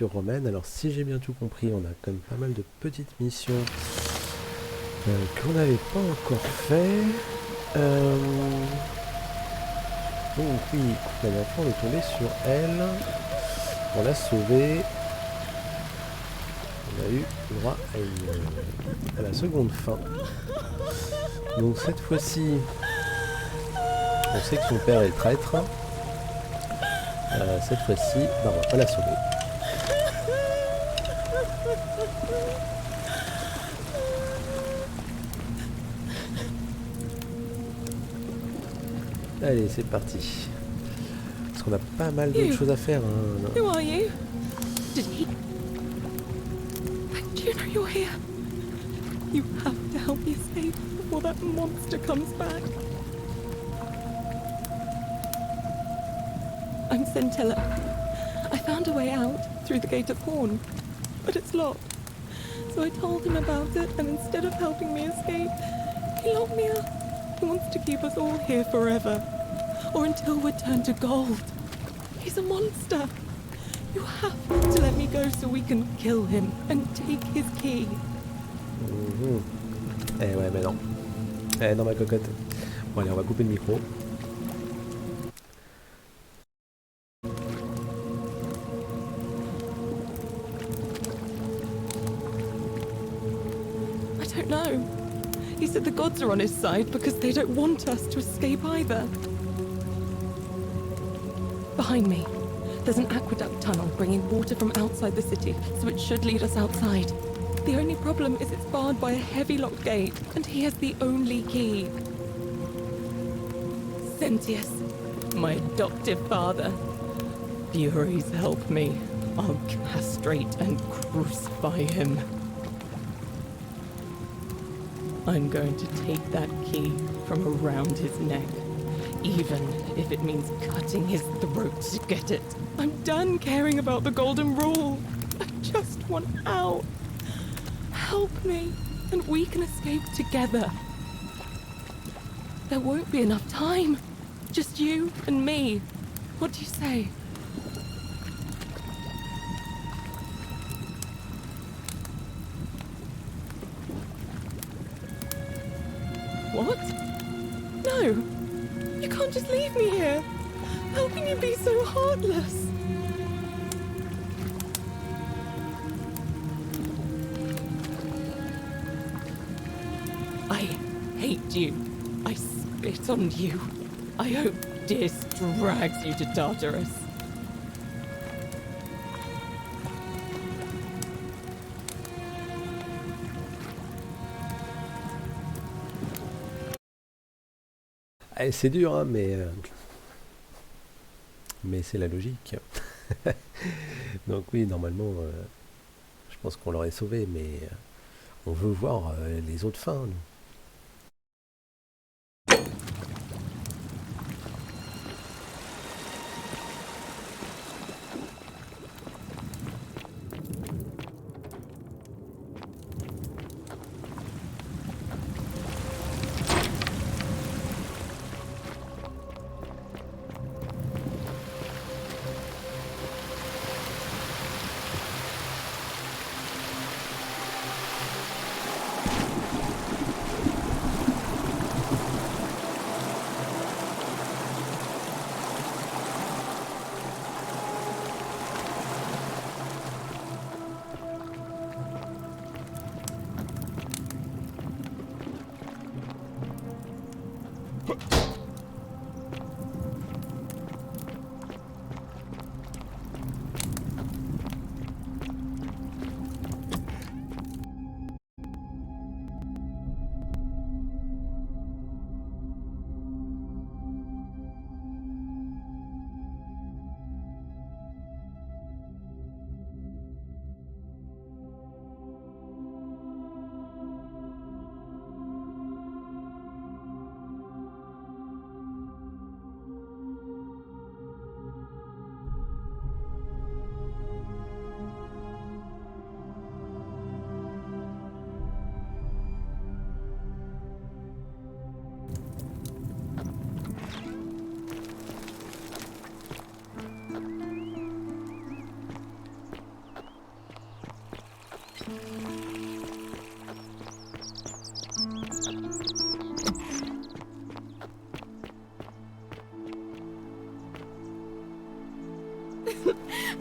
romaine. Alors si j'ai bien tout compris, on a quand même pas mal de petites missions qu'on n'avait pas encore fait. Donc oui, la dernière fois on est tombé sur elle. On l'a sauvée. On a eu droit à la seconde fin. Donc cette fois-ci, on sait que son père est traître. Cette fois-ci, on va pas la sauver. Allez, c'est parti. Parce qu'on a pas mal d'autres choses à faire. Hein. Who are you? Did he? Do you know you're here? You have to help me escape before that monster comes back. I'm Centella. I found a way out through the Gate of Horn, but it's locked. So I told him about it, and instead of helping me escape, he locked me up. He wants to keep us all here forever, or until we're turned to gold. He's a monster. You have to let me go so we can kill him and take his key. Eh ouais, mais non. Eh non, ma cocotte. Bon, allez, on va couper le micro. I don't know. He said the gods are on his side because they don't want us to escape either. Behind me, there's an aqueduct tunnel bringing water from outside the city, so it should lead us outside. The only problem is it's barred by a heavy locked gate, and he has the only key. Sentius, my adoptive father. Furies, help me. I'll castrate and crucify him. I'm going to take that key from around his neck, even if it means cutting his throat to get it. I'm done caring about the golden rule. I just want out. Help me, and we can escape together. There won't be enough time. Just you and me. What do you say? What? No. You can't just leave me here. How can you be so heartless? I hate you. I spit on you. I hope Dis drags you to Tartarus. Eh, c'est dur, hein, mais c'est la logique. Donc oui, normalement, je pense qu'on l'aurait sauvé, mais on veut voir les autres fins, nous.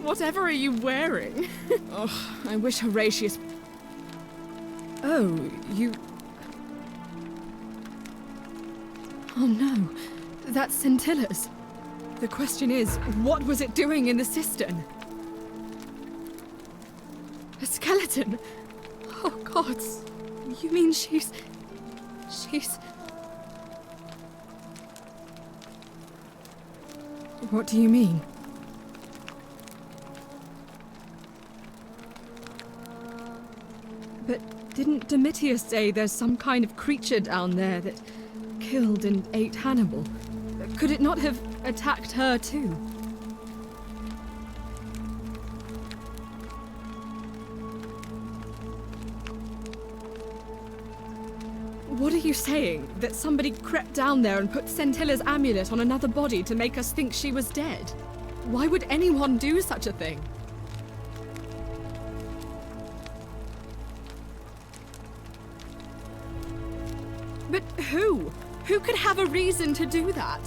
Whatever are you wearing? Oh, I wish Horatius... Oh, you... Oh no, that's Scintilla's. The question is, what was it doing in the cistern? A skeleton? Oh gods, you mean she's... What do you mean? But didn't Domitius say there's some kind of creature down there that killed and ate Hannibal? Could it not have attacked her too? What are you saying? That somebody crept down there and put Scintilla's amulet on another body to make us think she was dead? Why would anyone do such a thing? But who? Who could have a reason to do that?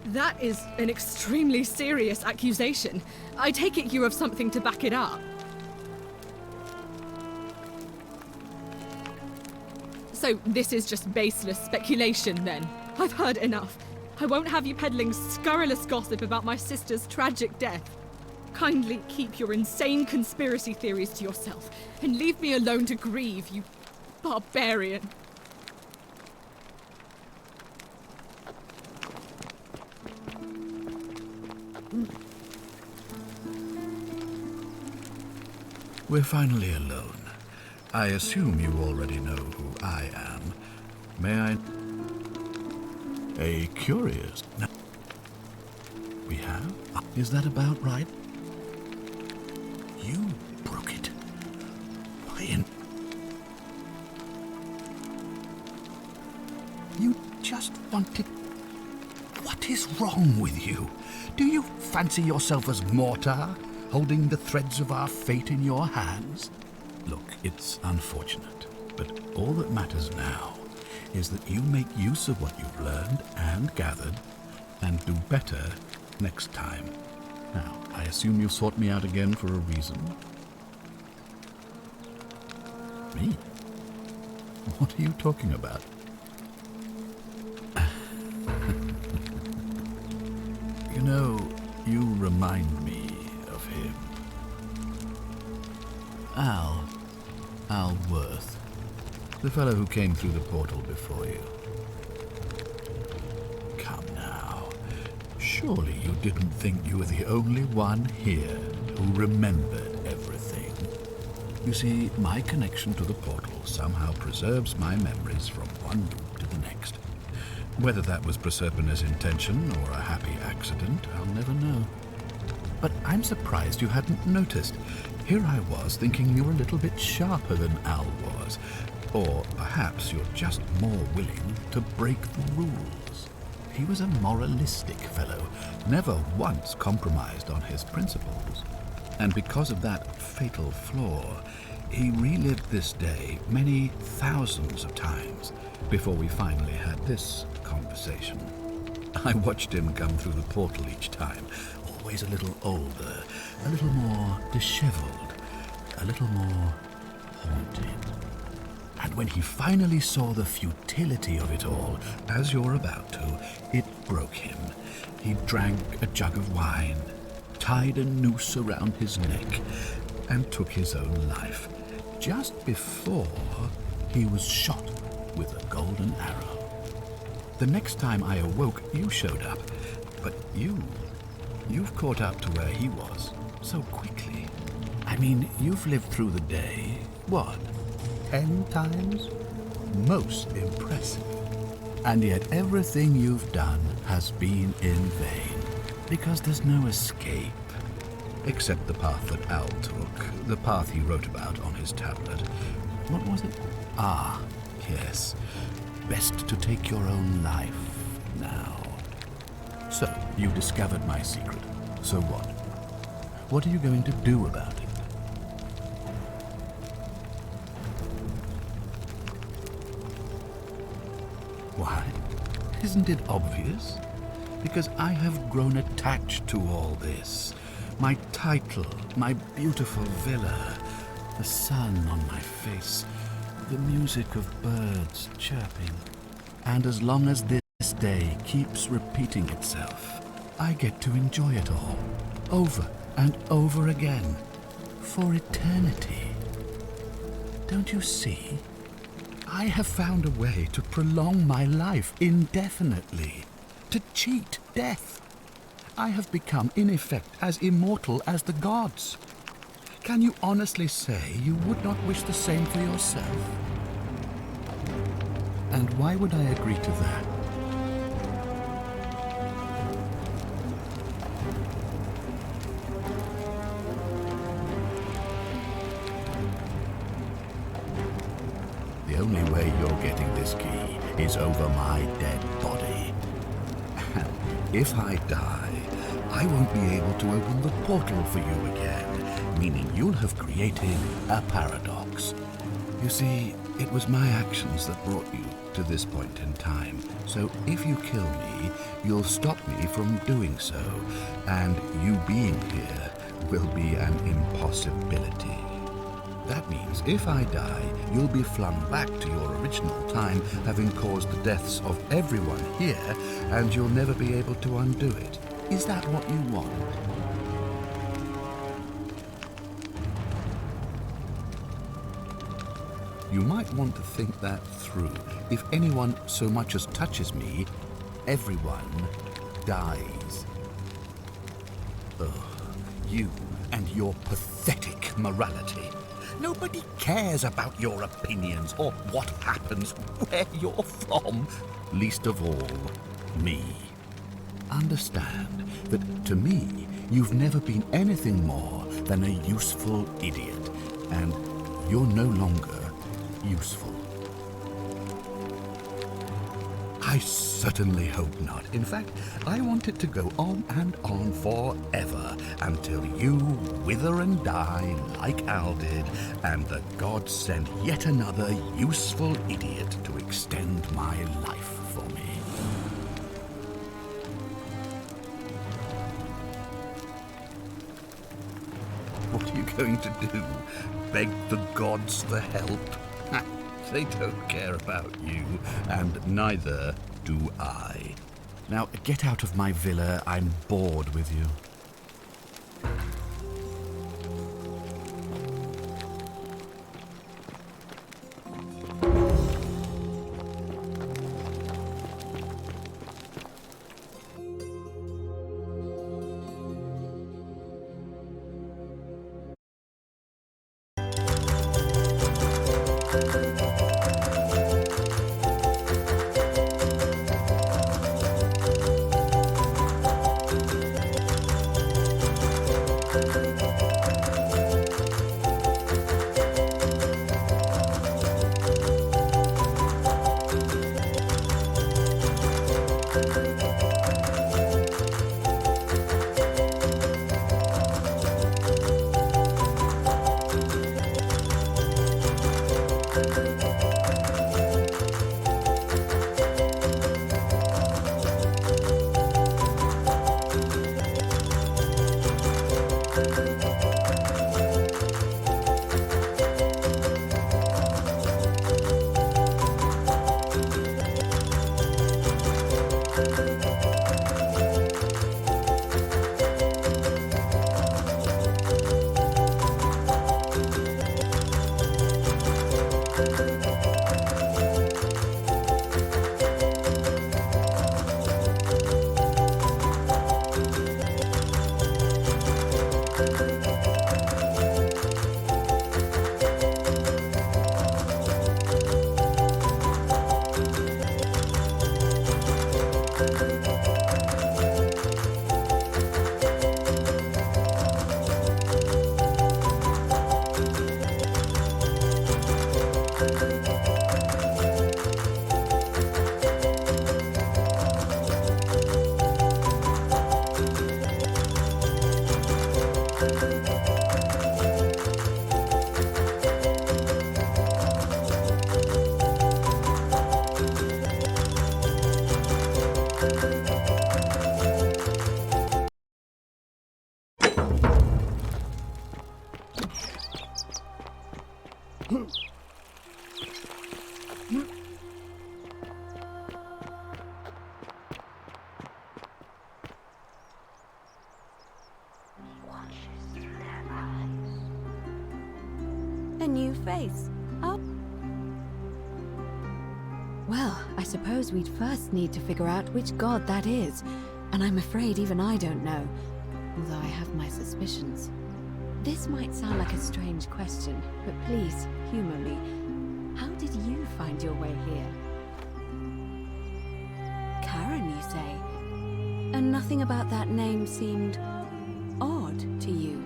That is an extremely serious accusation. I take it you have something to back it up. So this is just baseless speculation then? I've heard enough. I won't have you peddling scurrilous gossip about my sister's tragic death. Kindly keep your insane conspiracy theories to yourself and leave me alone to grieve, you barbarian. We're finally alone. I assume you already know who I am. May I... A curious... No. We have? Is that about right? You broke it. You just wanted... What is wrong with you? Do you fancy yourself as mortar, holding the threads of our fate in your hands? Look, it's unfortunate, but all that matters now is that you make use of what you've learned and gathered, and do better next time. Now, I assume you sought me out again for a reason. Me? What are you talking about? You know, you remind me of him. Al Worth. The fellow who came through the portal before you. Come now. Surely you didn't think you were the only one here who remembered everything. You see, my connection to the portal somehow preserves my memories from one loop to the next. Whether that was Proserpina's intention or a happy accident, I'll never know. But I'm surprised you hadn't noticed. Here I was thinking you were a little bit sharper than Al was. Or perhaps you're just more willing to break the rules. He was a moralistic fellow, never once compromised on his principles. And because of that fatal flaw, he relived this day many thousands of times before we finally had this conversation. I watched him come through the portal each time, always a little older, a little more disheveled, a little more haunted. And when he finally saw the futility of it all, as you're about to, it broke him. He drank a jug of wine, tied a noose around his neck, and took his own life, just before he was shot with a golden arrow. The next time I awoke, you showed up, but you've caught up to where he was so quickly. I mean, you've lived through the day, what, 10 times? Most impressive. And yet everything you've done has been in vain, because there's no escape. Except the path that Al took, the path he wrote about on his tablet. What was it? Ah, yes. Best to take your own life now. So, you discovered my secret. So what? What are you going to do about it? Why? Isn't it obvious? Because I have grown attached to all this. My title, my beautiful villa, the sun on my face, the music of birds chirping. And as long as this day keeps repeating itself, I get to enjoy it all, over and over again, for eternity. Don't you see? I have found a way to prolong my life indefinitely, to cheat death. I have become, in effect, as immortal as the gods. Can you honestly say you would not wish the same for yourself? And why would I agree to that? The only way you're getting this key is over my dead body. And if I die, I won't be able to open the portal for you again, meaning you'll have created a paradox. You see, it was my actions that brought you to this point in time. So if you kill me, you'll stop me from doing so, and you being here will be an impossibility. That means if I die, you'll be flung back to your original time, having caused the deaths of everyone here, and you'll never be able to undo it. Is that what you want? You might want to think that through. If anyone so much as touches me, everyone dies. Ugh, you and your pathetic morality. Nobody cares about your opinions or what happens, where you're from. Least of all, me. Understand that to me, you've never been anything more than a useful idiot, and you're no longer useful. I certainly hope not. In fact, I want it to go on and on forever until you wither and die like Al did, and the gods send yet another useful idiot to extend my life for me. What are you going to do? Beg the gods for help? They don't care about you, and neither do I. Now, get out of my villa. I'm bored with you. A new face. Oh. Well, I suppose we'd first need to figure out which god that is. And I'm afraid even I don't know, although I have my suspicions. This might sound like a strange question, but please, humor me. How did you find your way here? Karen, you say? And nothing about that name seemed odd to you?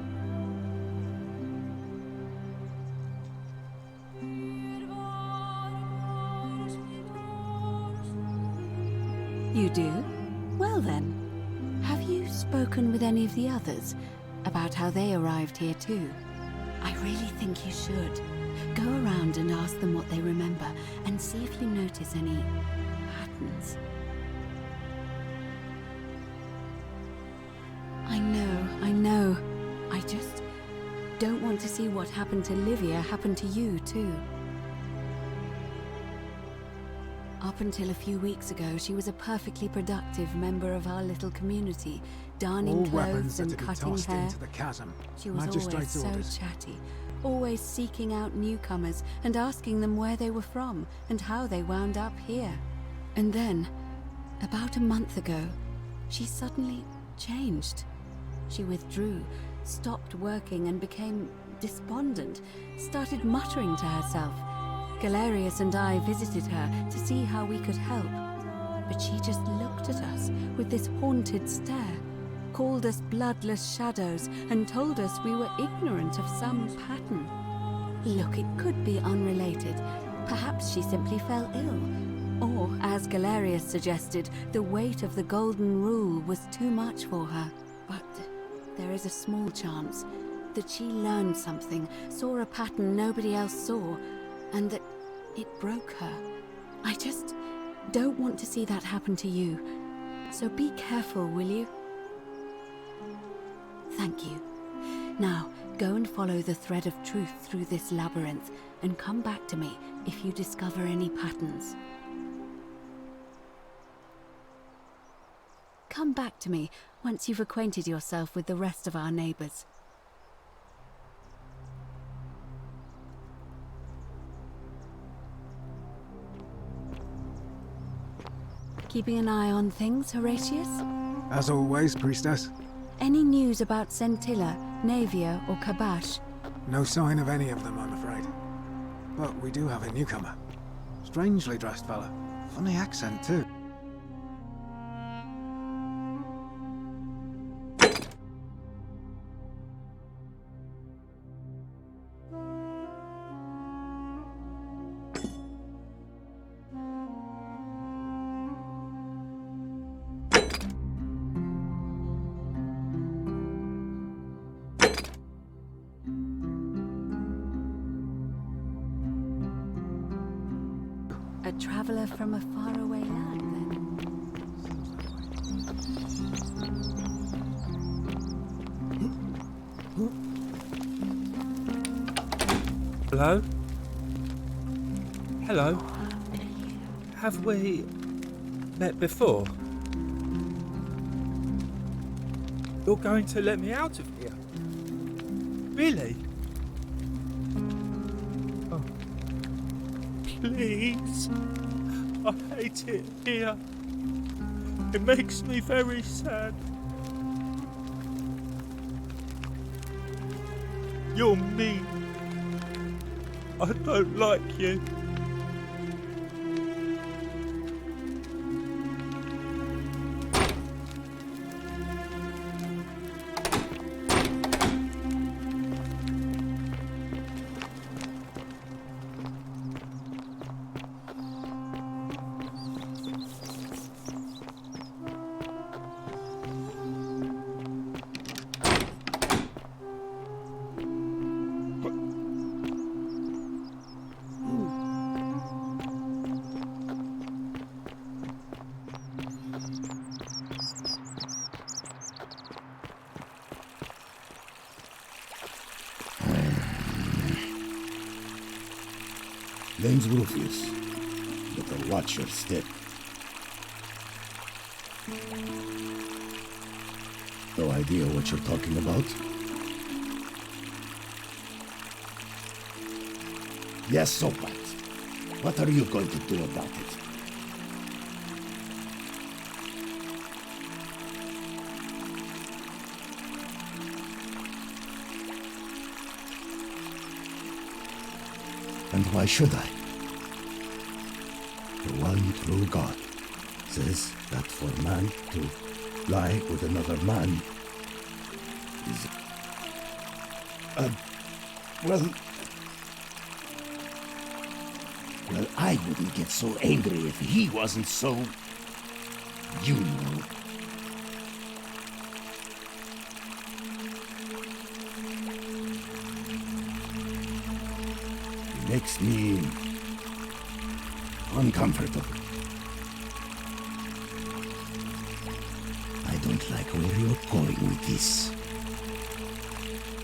You do? Well then, have you spoken with any of the others about how they arrived here too? I really think you should. Go around and ask them what they remember and see if you notice any patterns. I know. I just don't want to see what happened to Livia happen to you too. Up until a few weeks ago, she was a perfectly productive member of our little community, darning All weapons clothes are and to be cutting tossed hair. into the chasm. She was always Magistrate's so orders. chatty, always seeking out newcomers and asking them where they were from and how they wound up here. And then, about a month ago, she suddenly changed. She withdrew, stopped working and became despondent, started muttering to herself. Galerius and I visited her to see how we could help, but she just looked at us with this haunted stare, called us bloodless shadows, and told us we were ignorant of some pattern. Look, it could be unrelated. Perhaps she simply fell ill. Or, as Galerius suggested, the weight of the Golden Rule was too much for her. But there is a small chance that she learned something, saw a pattern nobody else saw, and that it broke her. I just don't want to see that happen to you. So be careful, will you? Thank you. Now, go and follow the thread of truth through this labyrinth, and come back to me if you discover any patterns. Come back to me once you've acquainted yourself with the rest of our neighbors. Keeping an eye on things, Horatius? As always, priestess. Any news about Scintilla, Navia, or Kabash? No sign of any of them, I'm afraid. But we do have a newcomer. Strangely dressed fella. Funny accent, too. A traveler from a faraway land, then. Hello? Hello? Have we met before? You're going to let me out of here? Really? Oh. Please. I hate it here. It makes me very sad. You're mean. I don't like you. Name's Rufius. Better watch your step. No idea what you're talking about? Yes, so what? What are you going to do about it? And why should I? The one true God says that for man to lie with another man is... Well, I wouldn't get so angry if he wasn't so... you know. It makes me... uncomfortable. I don't like where you're going with this.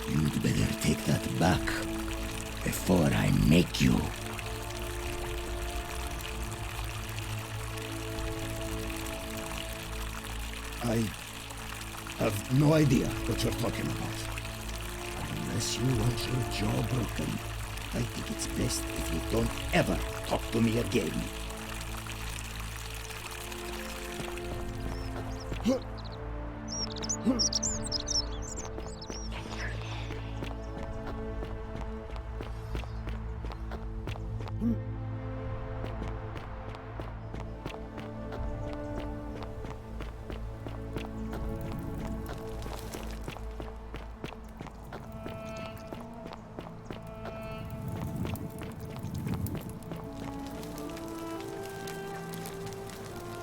You'd better take that back before I make you. I have no idea what you're talking about. Unless you want your jaw broken, I think it's best if you don't ever talk to me again.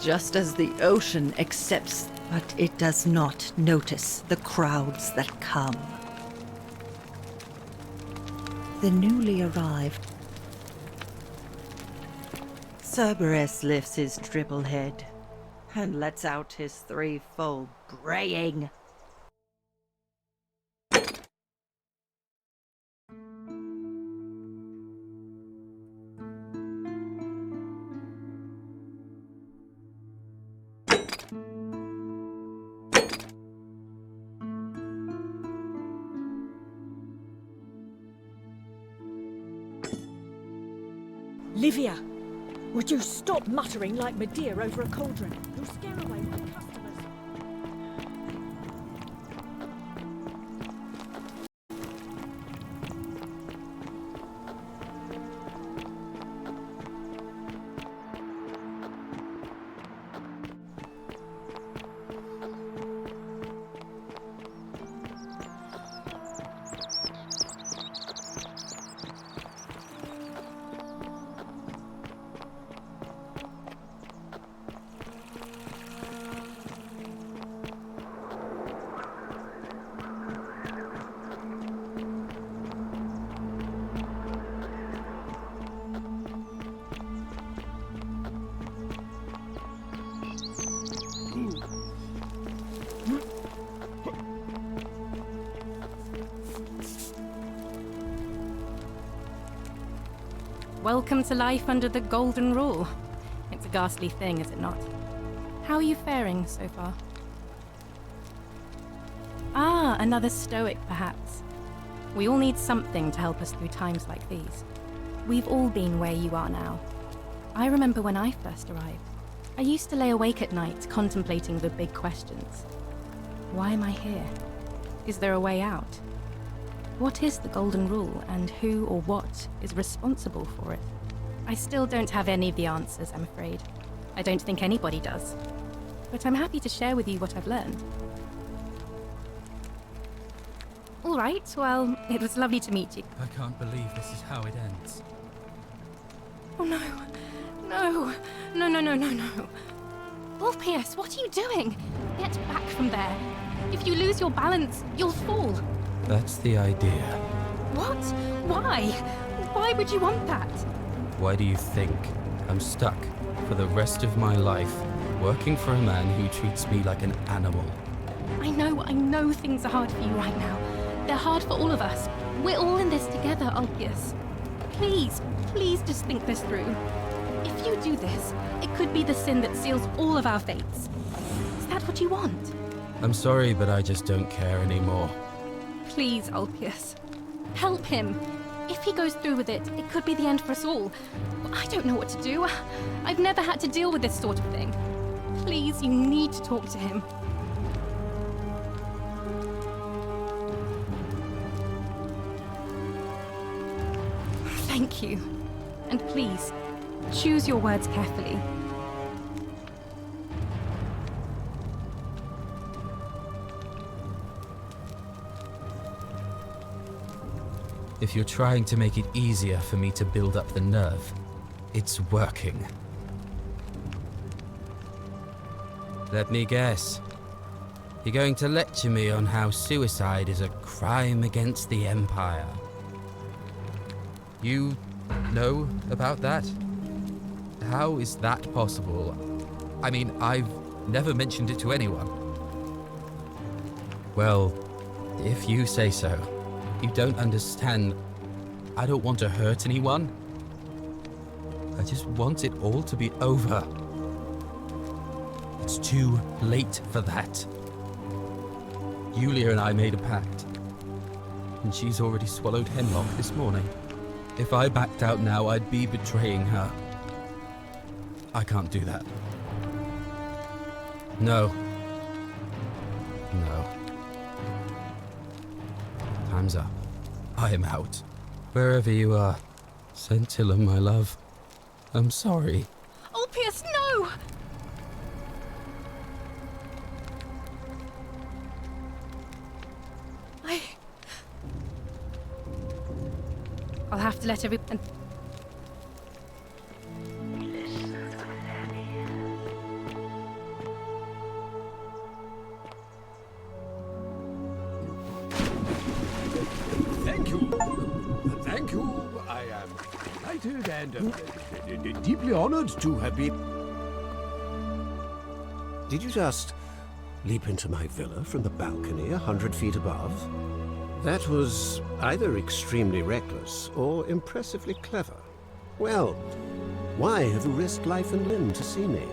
Just as the ocean accepts, but it does not notice the crowds that come. The newly arrived. Cerberus lifts his triple head and lets out his threefold braying. Livia, would you stop muttering like Medea over a cauldron? You'll scare away my customers. Welcome to life under the Golden Rule. It's a ghastly thing, is it not? How are you faring so far? Ah, another stoic, perhaps. We all need something to help us through times like these. We've all been where you are now. I remember when I first arrived. I used to lay awake at night contemplating the big questions. Why am I here? Is there a way out? What is the Golden Rule, and who or what is responsible for it? I still don't have any of the answers, I'm afraid. I don't think anybody does. But I'm happy to share with you what I've learned. All right, well, it was lovely to meet you. I can't believe this is how it ends. Oh no. No. No, no, no, no, no. Ulpius, what are you doing? Get back from there. If you lose your balance, you'll fall. That's the idea. What? Why? Why would you want that? Why do you think I'm stuck for the rest of my life working for a man who treats me like an animal? I know things are hard for you right now. They're hard for all of us. We're all in this together, Ulpius. Please, please just think this through. If you do this, it could be the sin that seals all of our fates. Is that what you want? I'm sorry, but I just don't care anymore. Please, Ulpius. Help him. If he goes through with it, it could be the end for us all. I don't know what to do. I've never had to deal with this sort of thing. Please, you need to talk to him. Thank you. And please, choose your words carefully. If you're trying to make it easier for me to build up the nerve, it's working. Let me guess. You're going to lecture me on how suicide is a crime against the Empire. You know about that? How is that possible? I mean, I've never mentioned it to anyone. Well, if you say so. You don't understand. I don't want to hurt anyone. I just want it all to be over. It's too late for that. Yulia and I made a pact, and she's already swallowed hemlock this morning. If I backed out now, I'd be betraying her. I can't do that. No. No. Time's up. I am out. Wherever you are, Scintilla, my love. I'm sorry. Ulpius, no! I'll have to let everyone... Thank you. I am delighted and deeply honored to have been... Did you just leap into my villa from the balcony 100 feet above? That was either extremely reckless or impressively clever. Well, why have you risked life and limb to see me?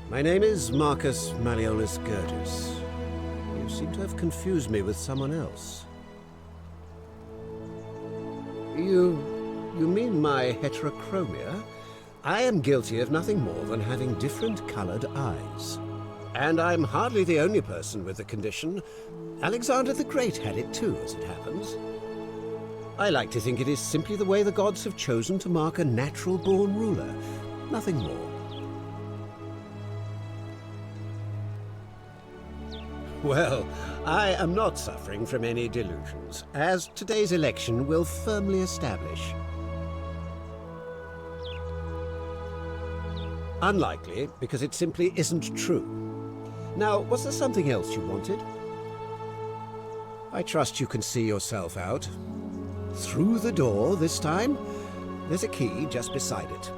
My name is Marcus Malleolus Gurtus. You seem to have confused me with someone else. You mean my heterochromia? I am guilty of nothing more than having different colored eyes. And I'm hardly the only person with the condition. Alexander the Great had it too, as it happens. I like to think it is simply the way the gods have chosen to mark a natural-born ruler. Nothing more. Well, I am not suffering from any delusions, as today's election will firmly establish. Unlikely, because it simply isn't true. Now, was there something else you wanted? I trust you can see yourself out. Through the door this time. There's a key just beside it.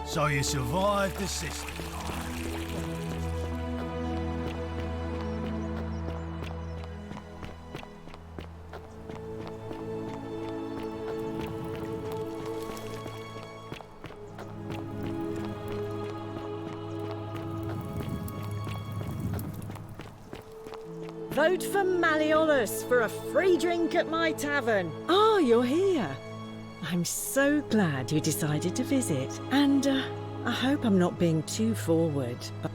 So you survived the system. Vote for Malleolus for a free drink at my tavern. Oh, you're here. I'm so glad you decided to visit. And I hope I'm not being too forward, but...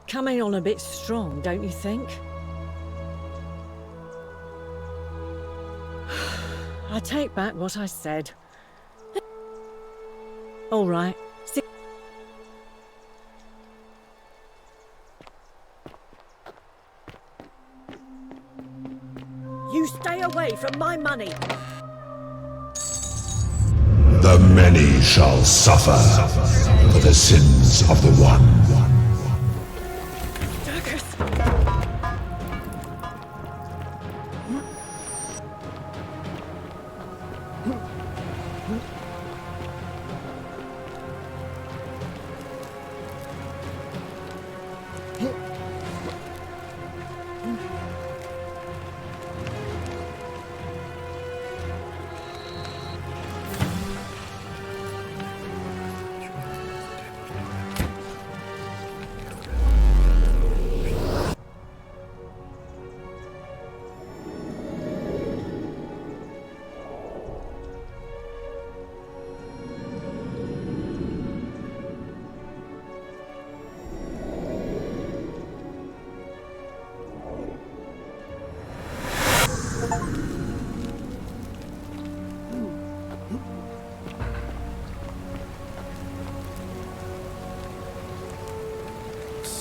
coming on a bit strong, don't you think? I take back what I said. All right. You stay away from my money. The many shall suffer for the sins of the one.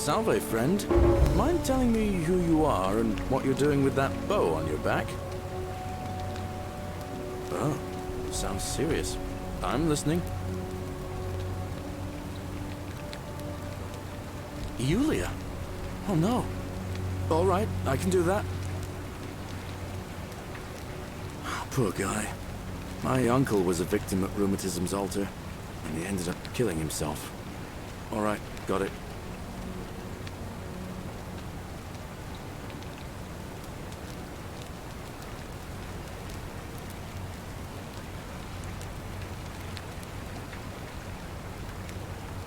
Salve, friend. Mind telling me who you are and what you're doing with that bow on your back? Oh, sounds serious. I'm listening. Yulia? Oh no. All right, I can do that. Poor guy. My uncle was a victim at Rheumatism's altar, and he ended up killing himself. All right, got it.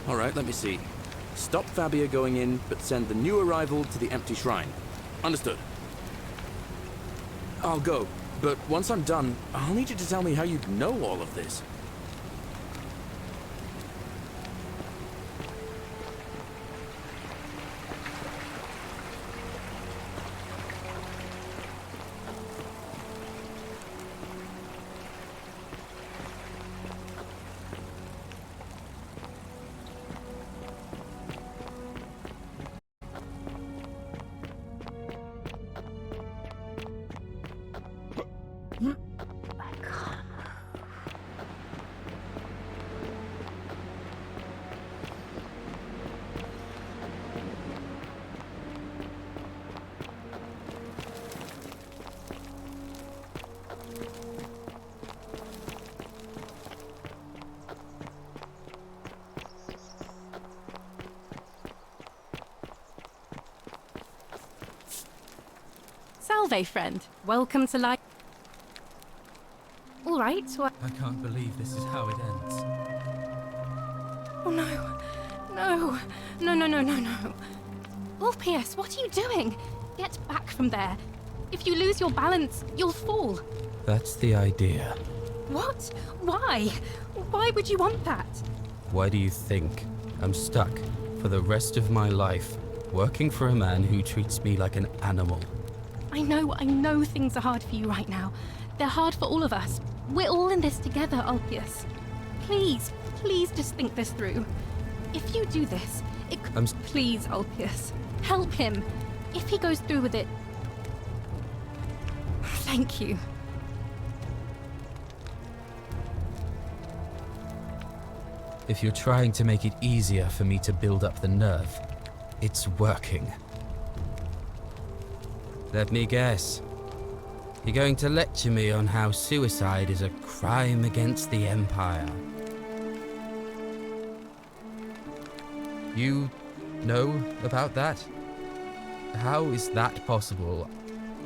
All right, let me see. Stop Fabia going in, but send the new arrival to the empty shrine. Understood. I'll go, but once I'm done, I'll need you to tell me how you know all of this. Salve, friend. Welcome to life. All right, so I can't believe this is how it ends. Oh no. No. No, no, no, no, no. Ulpius, what are you doing? Get back from there. If you lose your balance, you'll fall. That's the idea. What? Why? Why would you want that? Why do you think I'm stuck for the rest of my life working for a man who treats me like an animal? I know things are hard for you right now. They're hard for all of us. We're all in this together, Ulpius. Please, please just think this through. If you do this, please, Ulpius, help him. If he goes through with it... Thank you. If you're trying to make it easier for me to build up the nerve, it's working. Let me guess. You're going to lecture me on how suicide is a crime against the Empire. You know about that? How is that possible?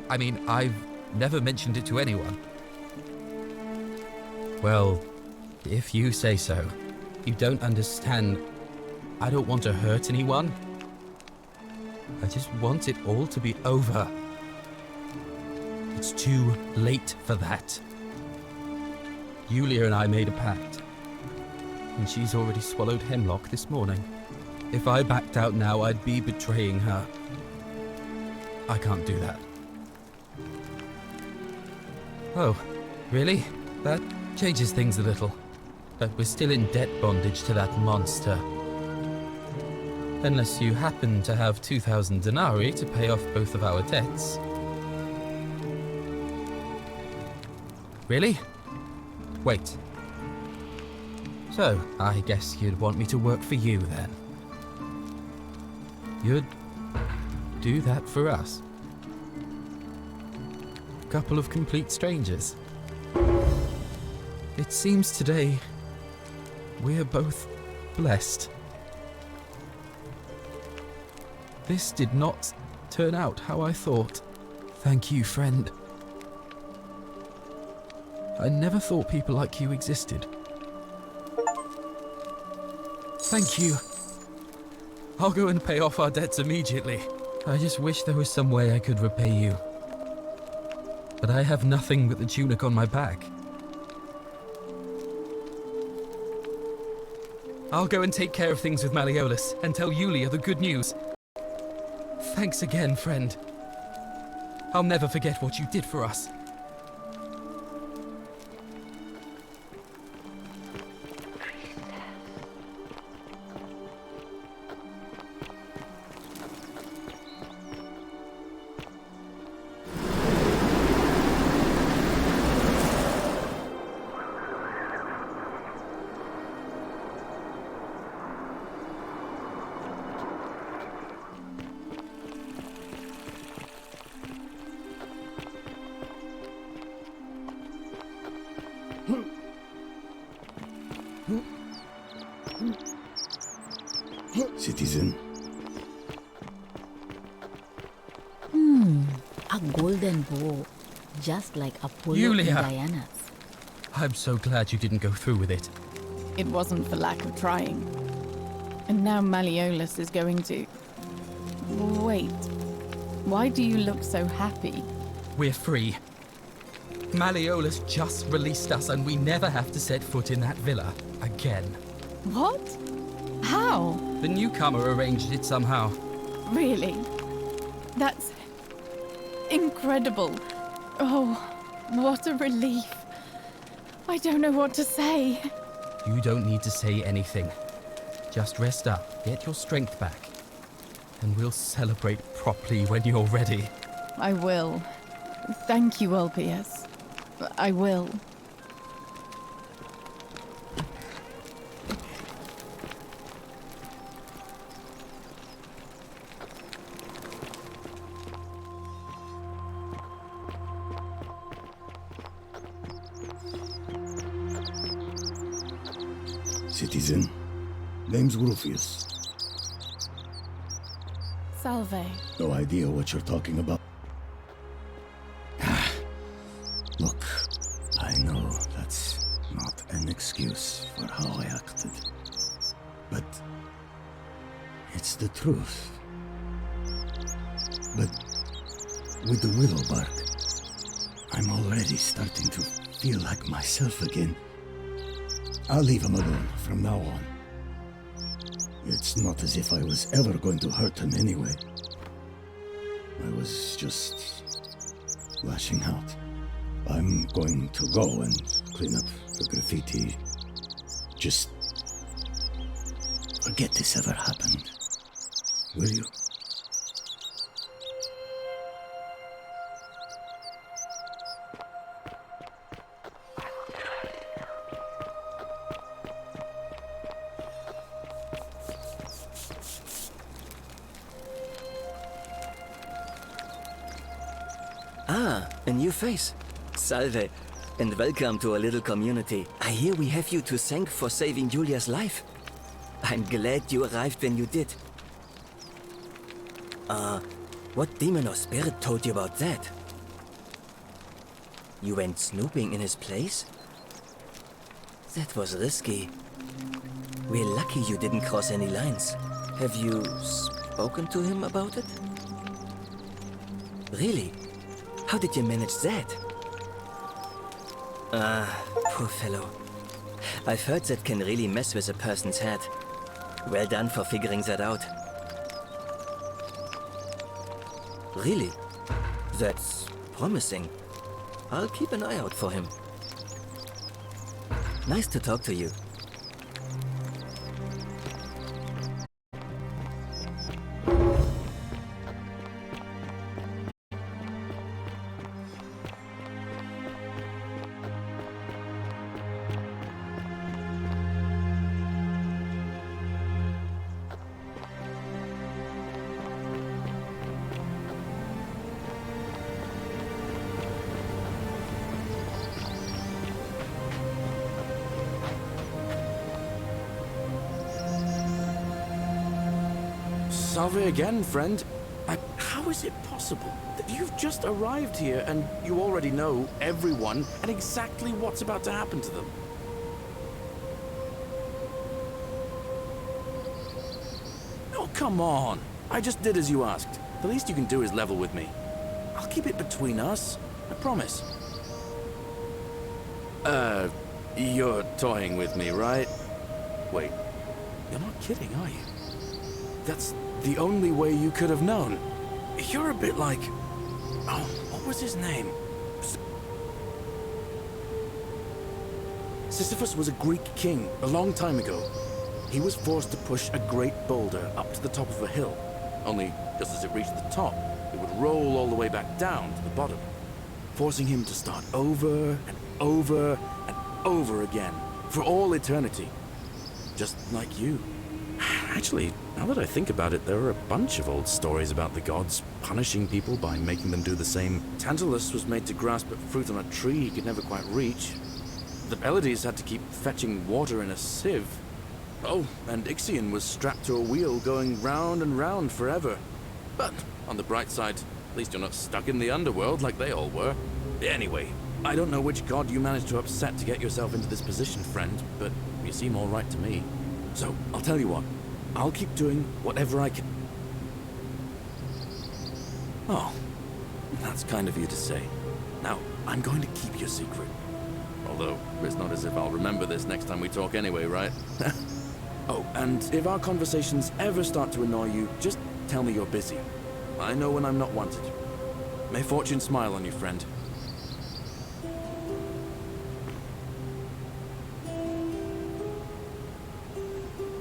I mean, I've never mentioned it to anyone. Well, if you say so. You don't understand. I don't want to hurt anyone. I just want it all to be over. It's too late for that. Yulia and I made a pact, and she's already swallowed hemlock this morning. If I backed out now, I'd be betraying her. I can't do that. Oh, really? That changes things a little. But we're still in debt bondage to that monster. Unless you happen to have 2,000 denarii to pay off both of our debts. Really? Wait. So, I guess you'd want me to work for you then. You'd do that for us? A couple of complete strangers. It seems today we're both blessed. This did not turn out how I thought. Thank you, friend. I never thought people like you existed. Thank you. I'll go and pay off our debts immediately. I just wish there was some way I could repay you. But I have nothing but the tunic on my back. I'll go and take care of things with Malleolus and tell Yulia the good news. Thanks again, friend. I'll never forget what you did for us. Citizen. A golden bow, just like Apollo Yulia. and Diana's. I'm so glad you didn't go through with it. It wasn't for lack of trying. And now Malleolus is going to... Wait. Why do you look so happy? We're free. Malleolus just released us and we never have to set foot in that villa again. What? How? The newcomer arranged it somehow. Really? That's... incredible. Oh, what a relief. I don't know what to say. You don't need to say anything. Just rest up, get your strength back, and we'll celebrate properly when you're ready. I will. Thank you, Ulpius. I will. Citizen. Name's Rufius. Salve. No idea what you're talking about. Look, I know that's not an excuse for how I acted. But it's the truth. But with the willow bark, I'm already starting to feel like myself again. I'll leave him alone from now on. It's not as if I was ever going to hurt him anyway. I was just lashing out. I'm going to go and clean up the graffiti. Just forget this ever happened. Will you? Ah, a new face. Salve, and welcome to our little community. I hear we have you to thank for saving Julia's life. I'm glad you arrived when you did. What demon or spirit told you about that? You went snooping in his place? That was risky. We're lucky you didn't cross any lines. Have you spoken to him about it? Really? How did you manage that? Poor fellow. I've heard that can really mess with a person's head. Well done for figuring that out. Really? That's promising. I'll keep an eye out for him. Nice to talk to you. Salve again, friend. How is it possible that you've just arrived here and you already know everyone and exactly what's about to happen to them? Oh, come on. I just did as you asked. The least you can do is level with me. I'll keep it between us. I promise. You're toying with me, right? Wait, you're not kidding, are you? That's the only way you could have known. You're a bit like... Oh, what was his name? Sisyphus was a Greek king a long time ago. He was forced to push a great boulder up to the top of a hill. Only, just as it reached the top, it would roll all the way back down to the bottom, forcing him to start over and over and over again, for all eternity. Just like you. Actually, now that I think about it, there are a bunch of old stories about the gods punishing people by making them do the same. Tantalus was made to grasp at fruit on a tree he could never quite reach. The Pleiades had to keep fetching water in a sieve. Oh, and Ixion was strapped to a wheel going round and round forever. But, on the bright side, at least you're not stuck in the underworld like they all were. Anyway, I don't know which god you managed to upset to get yourself into this position, friend, but you seem all right to me. So, I'll tell you what. I'll keep doing whatever I can. Oh, that's kind of you to say. Now, I'm going to keep your secret. Although, it's not as if I'll remember this next time we talk anyway, right? Oh, and if our conversations ever start to annoy you, just tell me you're busy. I know when I'm not wanted. May fortune smile on you, friend.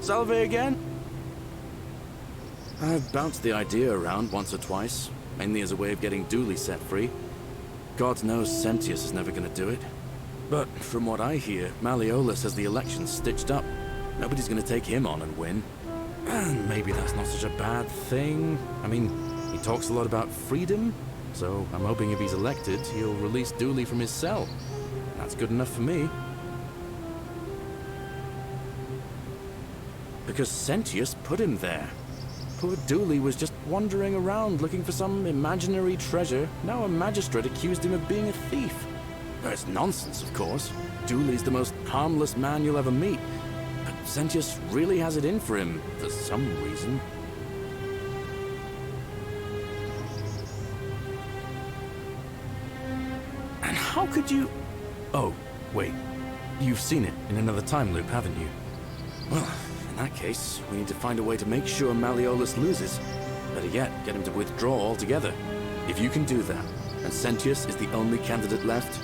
Salve again? I've bounced the idea around once or twice, mainly as a way of getting Dooley set free. God knows Sentius is never going to do it. But from what I hear, Malleolus has the election stitched up. Nobody's going to take him on and win. And maybe that's not such a bad thing. I mean, he talks a lot about freedom, so I'm hoping if he's elected, he'll release Dooley from his cell. That's good enough for me. Because Sentius put him there. Poor Dooley was just wandering around looking for some imaginary treasure. Now a magistrate accused him of being a thief. That's nonsense, of course. Dooley's the most harmless man you'll ever meet. But Sentius really has it in for him, for some reason. And how could you... Oh, wait. You've seen it in another time loop, haven't you? Well, in that case, we need to find a way to make sure Malleolus loses. Better yet, get him to withdraw altogether. If you can do that, and Sentius is the only candidate left,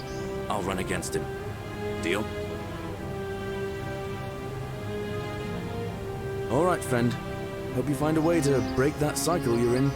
I'll run against him. Deal? All right, friend. Hope you find a way to break that cycle you're in.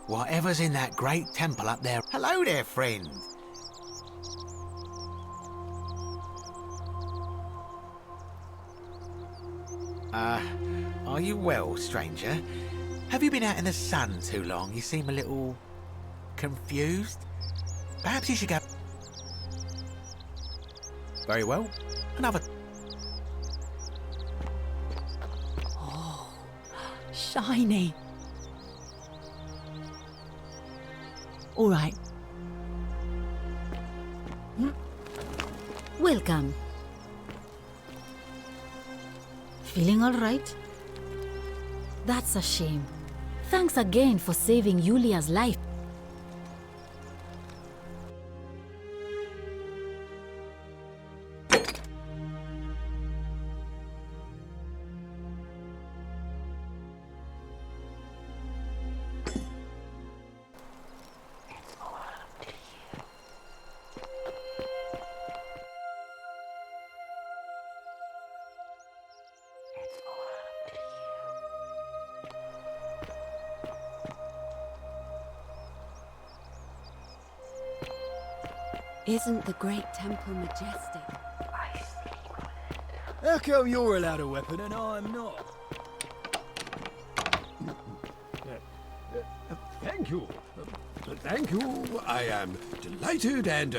Whatever's in that great temple up there... Hello there, friend. Are you well, stranger? Have you been out in the sun too long? You seem a little... confused? Perhaps you should go... Very well. Another... Oh, shiny. All right. Welcome. Feeling all right? That's a shame. Thanks again for saving Yulia's life. Isn't the great temple majestic? How come you're allowed a weapon and I'm not? Thank you. Thank you. I am delighted and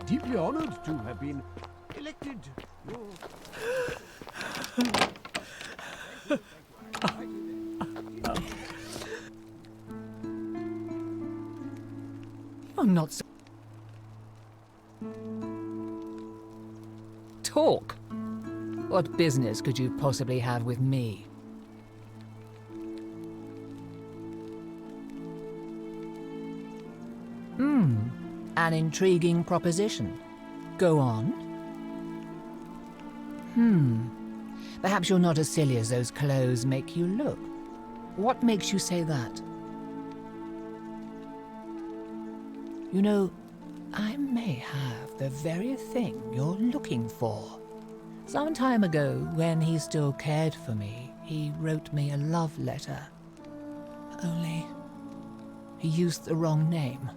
deeply honored to have been elected. I'm not so... Talk. What business could you possibly have with me? An intriguing proposition. Go on. Perhaps you're not as silly as those clothes make you look. What makes you say that? You know, I may have the very thing you're looking for. Some time ago, when he still cared for me, he wrote me a love letter. Only, he used the wrong name.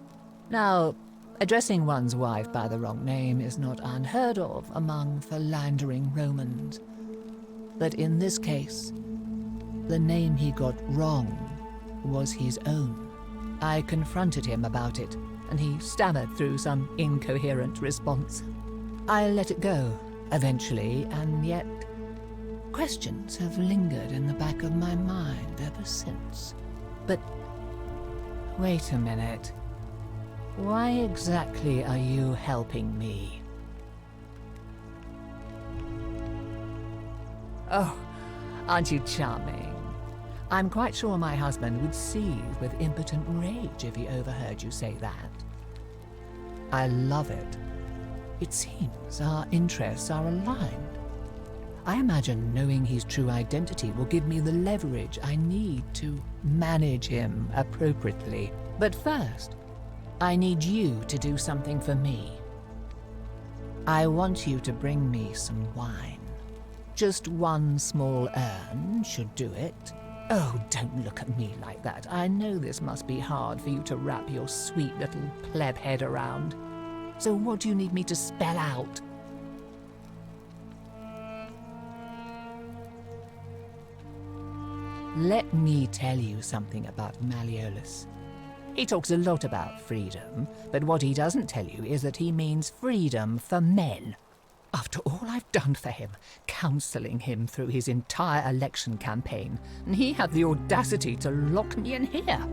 Now, addressing one's wife by the wrong name is not unheard of among philandering Romans. But in this case, the name he got wrong was his own. I confronted him about it, and he stammered through some incoherent response. I let it go, eventually, and yet questions have lingered in the back of my mind ever since. But wait a minute. Why exactly are you helping me? Oh, aren't you charming? I'm quite sure my husband would seethe with impotent rage if he overheard you say that. I love it. It seems our interests are aligned. I imagine knowing his true identity will give me the leverage I need to manage him appropriately. But first, I need you to do something for me. I want you to bring me some wine. Just one small urn should do it. Oh, don't look at me like that. I know this must be hard for you to wrap your sweet little pleb head around. So what do you need me to spell out? Let me tell you something about Malleolus. He talks a lot about freedom, but what he doesn't tell you is that he means freedom for men. After all I've done for him, counselling him through his entire election campaign, and he had the audacity to lock me in here.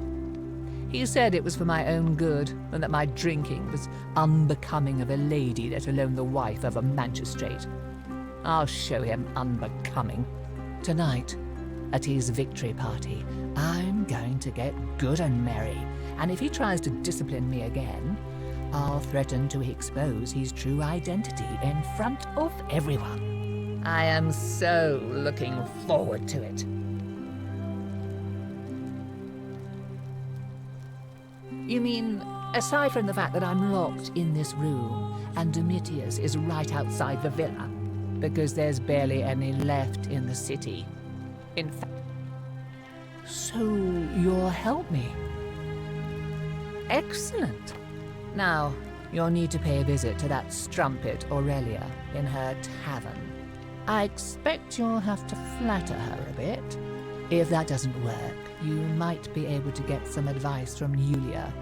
He said it was for my own good, and that my drinking was unbecoming of a lady, let alone the wife of a magistrate. I'll show him unbecoming. Tonight, at his victory party, I'm going to get good and merry, and if he tries to discipline me again, I'll threaten to expose his true identity in front of everyone. I am so looking forward to it. You mean, aside from the fact that I'm locked in this room, and Domitius is right outside the villa, because there's barely any left in the city. In fact... So you'll help me? Excellent. Now, you'll need to pay a visit to that strumpet Aurelia in her tavern. I expect you'll have to flatter her a bit. If that doesn't work, you might be able to get some advice from Julia,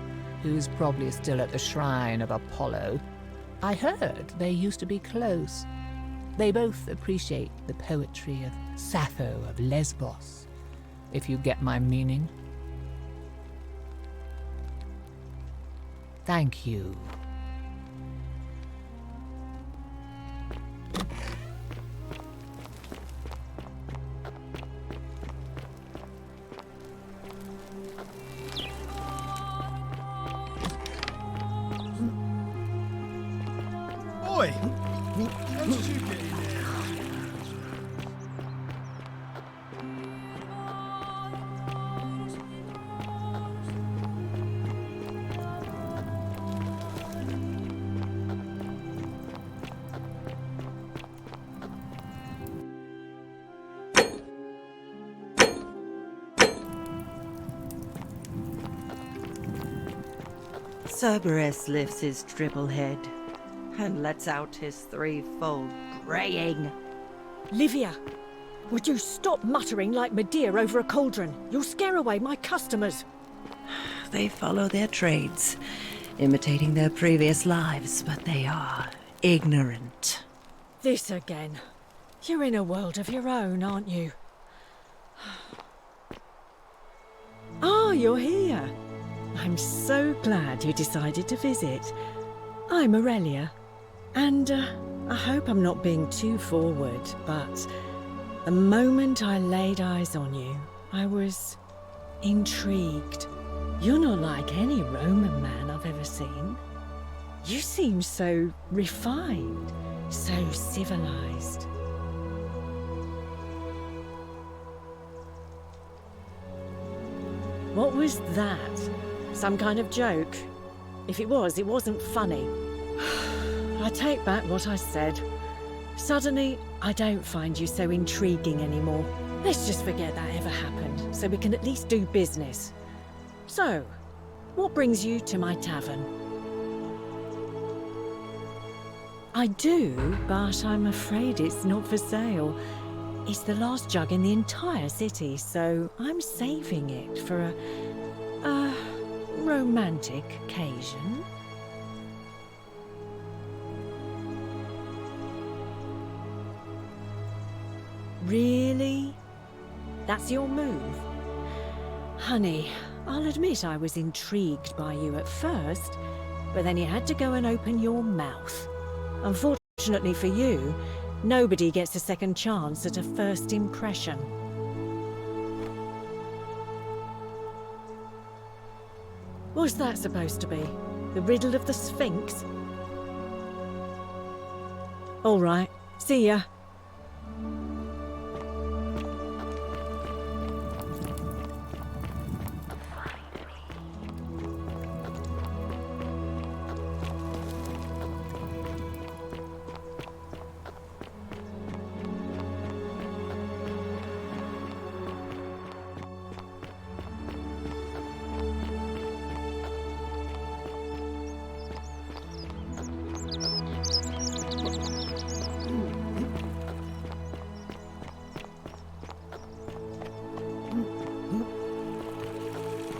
who's probably still at the shrine of Apollo. I heard they used to be close. They both appreciate the poetry of Sappho of Lesbos, if you get my meaning. Thank you. Oi! How did you get in there? Cerberus lifts his triple head and lets out his threefold braying. Livia, would you stop muttering like Medea over a cauldron? You'll scare away my customers. They follow their trades, imitating their previous lives, but they are ignorant. This again. You're in a world of your own, aren't you? Ah, you're here. I'm so glad you decided to visit. I'm Aurelia, and I hope I'm not being too forward, but the moment I laid eyes on you, I was intrigued. You're not like any Roman man I've ever seen. You seem so refined, so civilized. What was that? Some kind of joke? If it was, it wasn't funny. I take back what I said. Suddenly, I don't find you so intriguing anymore. Let's just forget that ever happened, so we can at least do business. So, what brings you to my tavern? I do, but I'm afraid it's not for sale. It's the last jug in the entire city, so I'm saving it for a romantic occasion. Really? That's your move? Honey, I'll admit I was intrigued by you at first, but then you had to go and open your mouth. Unfortunately for you, nobody gets a second chance at a first impression. What's that supposed to be? The riddle of the Sphinx? All right, see ya.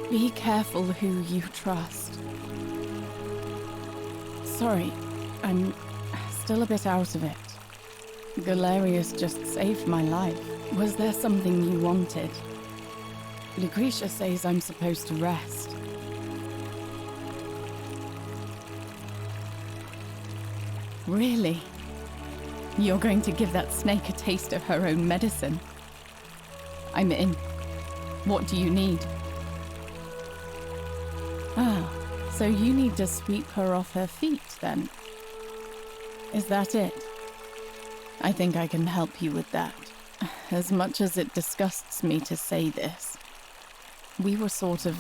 Be careful who you trust. Sorry, I'm still a bit out of it. Galerius just saved my life. Was there something you wanted? Lucretia says I'm supposed to rest. Really? You're going to give that snake a taste of her own medicine? I'm in. What do you need? Ah, so you need to sweep her off her feet, then? Is that it? I think I can help you with that. As much as it disgusts me to say this. We were sort of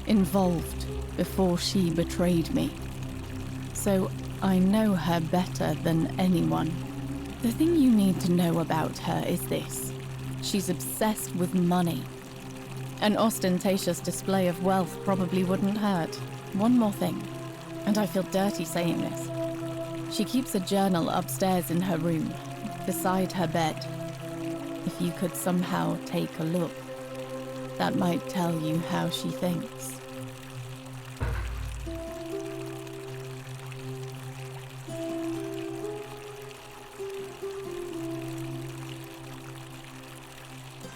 involved before she betrayed me. So I know her better than anyone. The thing you need to know about her is this. She's obsessed with money. An ostentatious display of wealth probably wouldn't hurt. One more thing, and I feel dirty saying this. She keeps a journal upstairs in her room, beside her bed. If you could somehow take a look, that might tell you how she thinks.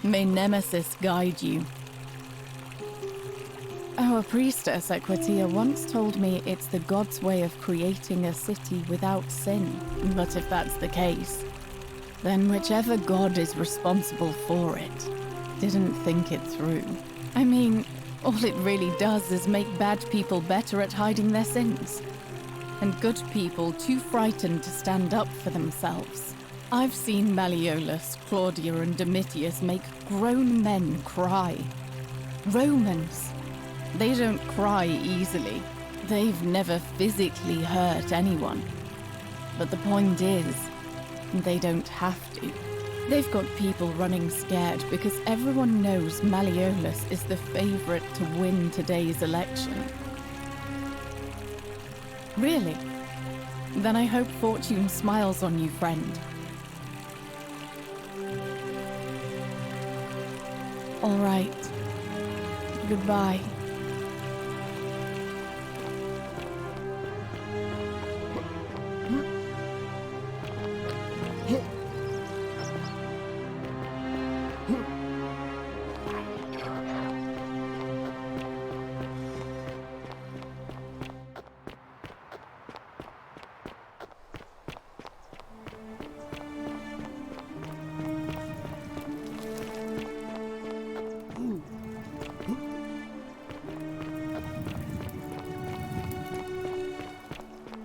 May Nemesis guide you. Our priestess, Equitia, once told me it's the god's way of creating a city without sin. But if that's the case, then whichever god is responsible for it didn't think it through. I mean, all it really does is make bad people better at hiding their sins, and good people too frightened to stand up for themselves. I've seen Malleolus, Claudia, and Domitius make grown men cry. Romans. They don't cry easily. They've never physically hurt anyone. But the point is, they don't have to. They've got people running scared because everyone knows Malleolus is the favorite to win today's election. Really? Then I hope fortune smiles on you, friend. All right. Goodbye.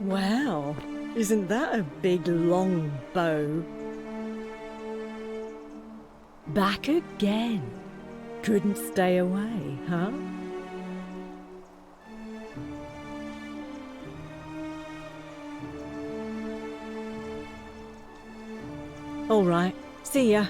Wow, isn't that a big long bow? Back again. Couldn't stay away, huh? All right, see ya.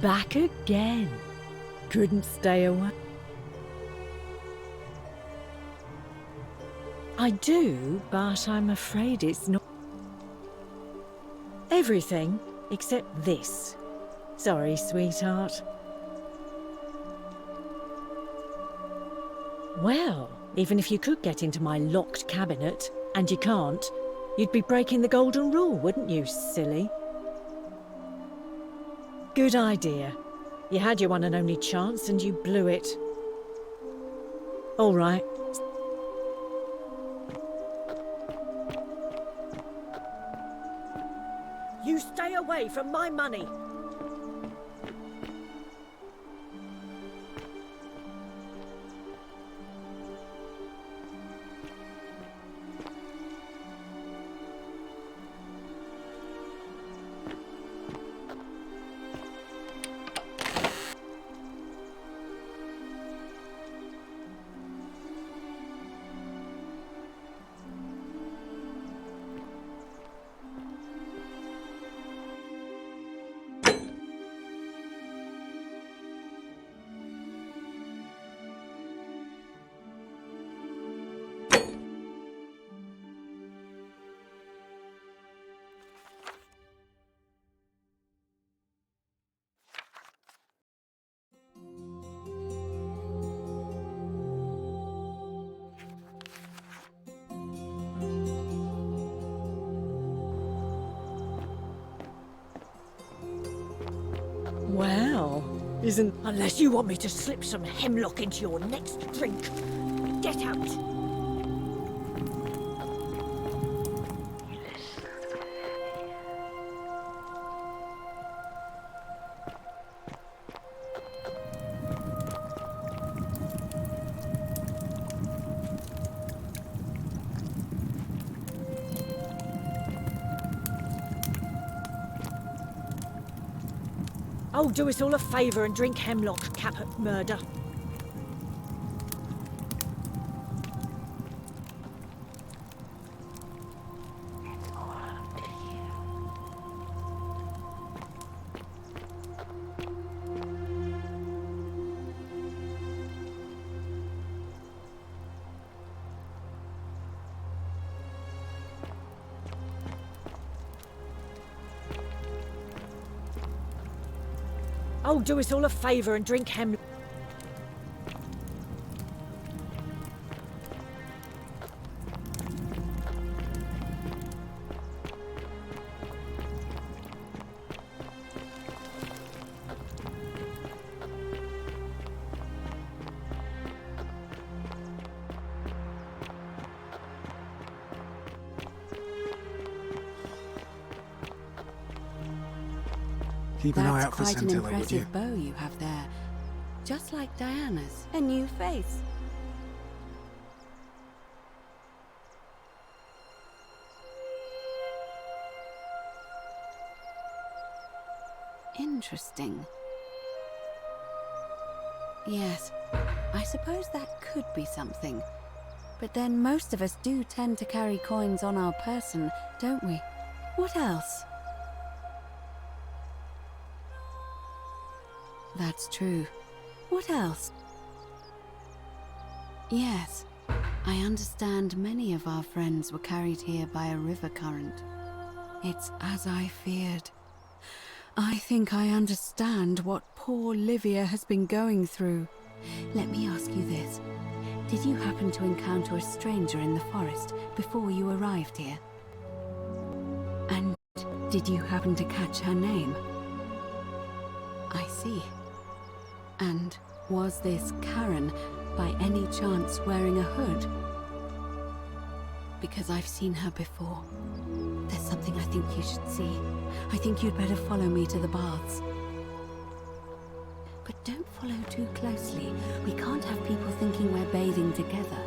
Back again. Couldn't stay away. I do, but I'm afraid it's not. Everything except this. Sorry, sweetheart. Well, even if you could get into my locked cabinet, and you can't, you'd be breaking the golden rule, wouldn't you, silly? Good idea. You had your one and only chance and you blew it. All right. You stay away from my money. Wow, isn't... Unless you want me to slip some hemlock into your next drink. Get out! Oh, do us all a favour and drink hemlock, Caput Murder. Oh, do us all a favour and drink hemlock. Keep an eye That's out for quite an Centilla, would you? impressive bow you have there. Just like Diana's. A new face. Interesting. Yes, I suppose that could be something. But then most of us do tend to carry coins on our person, don't we? What else? That's true. What else? Yes, I understand many of our friends were carried here by a river current. It's as I feared. I think I understand what poor Livia has been going through. Let me ask you this. Did you happen to encounter a stranger in the forest before you arrived here? And did you happen to catch her name? I see. And was this Karen by any chance wearing a hood? Because I've seen her before. There's something I think you should see. I think you'd better follow me to the baths. But don't follow too closely. We can't have people thinking we're bathing together.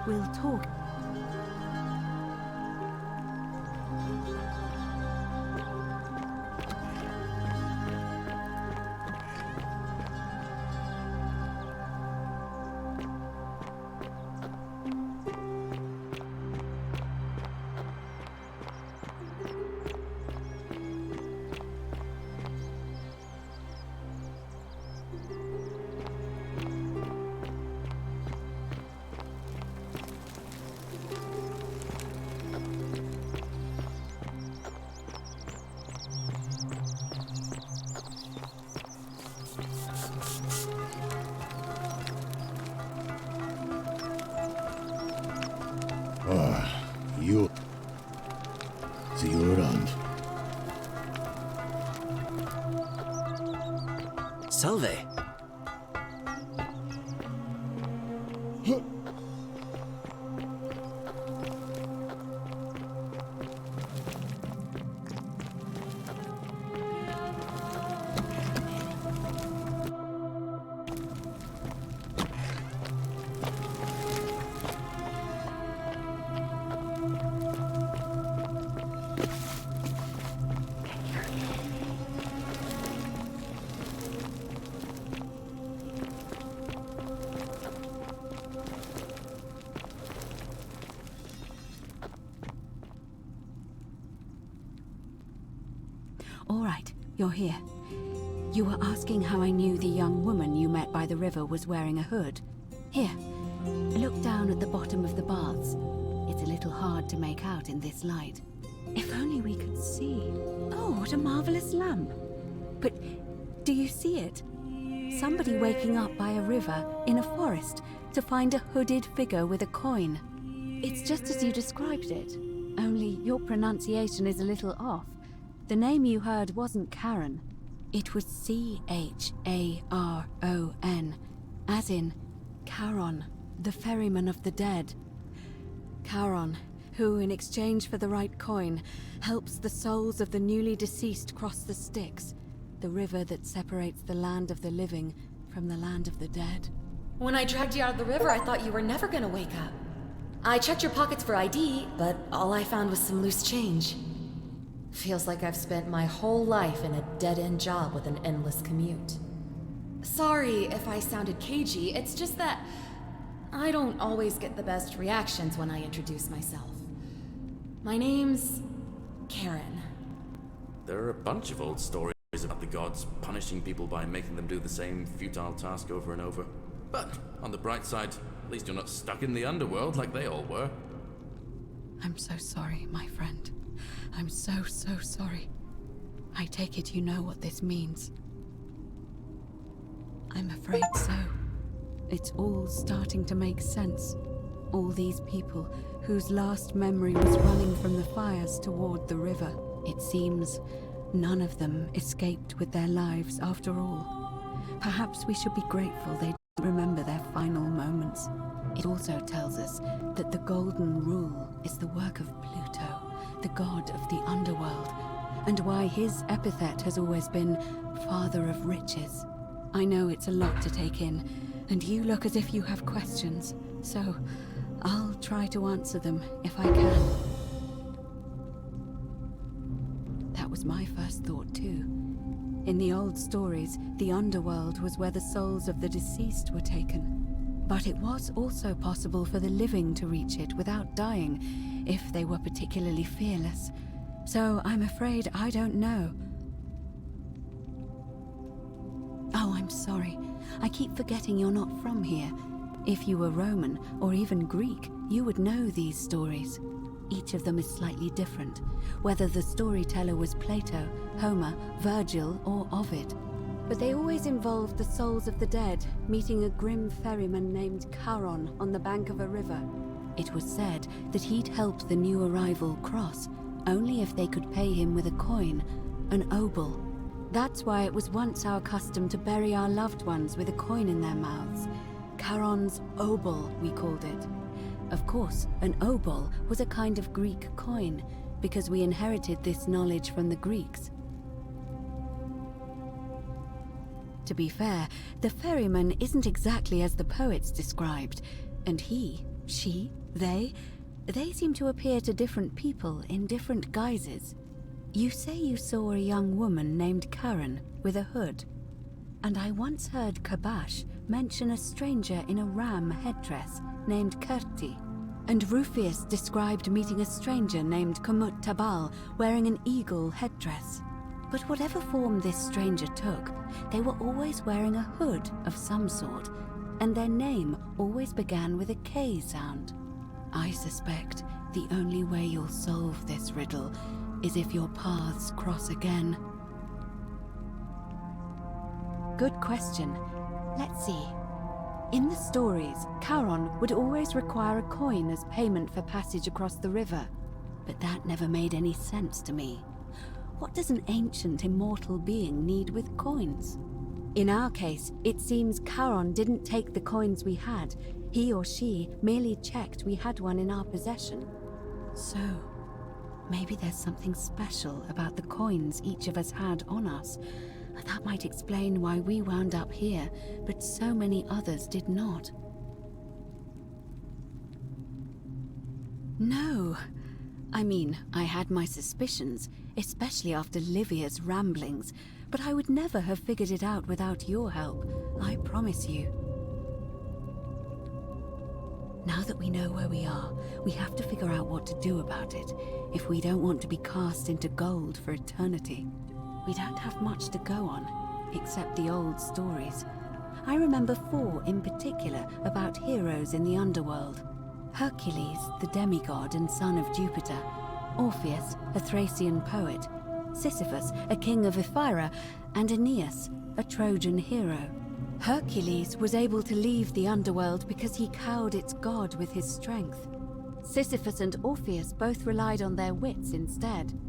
we'll talk. You. See you around. Salve. All right, you're here. You were asking how I knew the young woman you met by the river was wearing a hood. Here, look down at the bottom of the baths. It's a little hard to make out in this light. If only we could see. Oh, what a marvelous lamp. But do you see it? Somebody waking up by a river in a forest to find a hooded figure with a coin. It's just as you described it, only your pronunciation is a little off. The name you heard wasn't Charon. It was C-H-A-R-O-N, as in Charon, the ferryman of the dead. Charon, who, in exchange for the right coin, helps the souls of the newly deceased cross the Styx, the river that separates the land of the living from the land of the dead. When I dragged you out of the river, I thought you were never gonna wake up. I checked your pockets for ID, but all I found was some loose change. Feels like I've spent my whole life in a dead-end job with an endless commute. Sorry if I sounded cagey, it's just that I don't always get the best reactions when I introduce myself. My name's Karen. There are a bunch of old stories about the gods punishing people by making them do the same futile task over and over. But on the bright side, at least you're not stuck in the underworld like they all were. I'm so sorry, my friend. I'm so sorry. I take it you know what this means. I'm afraid so. It's all starting to make sense. All these people whose last memory was running from the fires toward the river. It seems none of them escaped with their lives after all. Perhaps we should be grateful they didn't remember their final moments. It also tells us that the Golden Rule is the work of Pluto, the god of the underworld, and why his epithet has always been Father of Riches. I know it's a lot to take in, and you look as if you have questions, so I'll try to answer them if I can. That was my first thought too. In the old stories, the underworld was where the souls of the deceased were taken. But it was also possible for the living to reach it without dying, if they were particularly fearless. So I'm afraid I don't know. Oh, I'm sorry. I keep forgetting you're not from here. If you were Roman, or even Greek, you would know these stories. Each of them is slightly different, whether the storyteller was Plato, Homer, Virgil, or Ovid. But they always involved the souls of the dead meeting a grim ferryman named Charon on the bank of a river. It was said that he'd help the new arrival cross, only if they could pay him with a coin, an obol. That's why it was once our custom to bury our loved ones with a coin in their mouths. Charon's obol, we called it. Of course, an obol was a kind of Greek coin, because we inherited this knowledge from the Greeks. To be fair, the ferryman isn't exactly as the poets described, and he She? They? They seem to appear to different people in different guises. You say you saw a young woman named Karen with a hood. And I once heard Kabash mention a stranger in a ram headdress named Kerti. And Rufius described meeting a stranger named Kumut Tabal wearing an eagle headdress. But whatever form this stranger took, they were always wearing a hood of some sort, and their name always began with a K sound. I suspect the only way you'll solve this riddle is if your paths cross again. Good question. Let's see. In the stories, Charon would always require a coin as payment for passage across the river, but that never made any sense to me. What does an ancient immortal being need with coins? In our case, it seems Charon didn't take the coins we had. He or she merely checked we had one in our possession. So, maybe there's something special about the coins each of us had on us. That might explain why we wound up here, but so many others did not. No. I mean, I had my suspicions, especially after Livia's ramblings, but I would never have figured it out without your help, I promise you. Now that we know where we are, we have to figure out what to do about it, if we don't want to be cast into gold for eternity. We don't have much to go on, except the old stories. I remember 4 in particular about heroes in the underworld. Hercules, the demigod and son of Jupiter. Orpheus, a Thracian poet. Sisyphus, a king of Ephyra. And Aeneas, a Trojan hero. Hercules was able to leave the underworld because he cowed its god with his strength. Sisyphus and Orpheus both relied on their wits instead.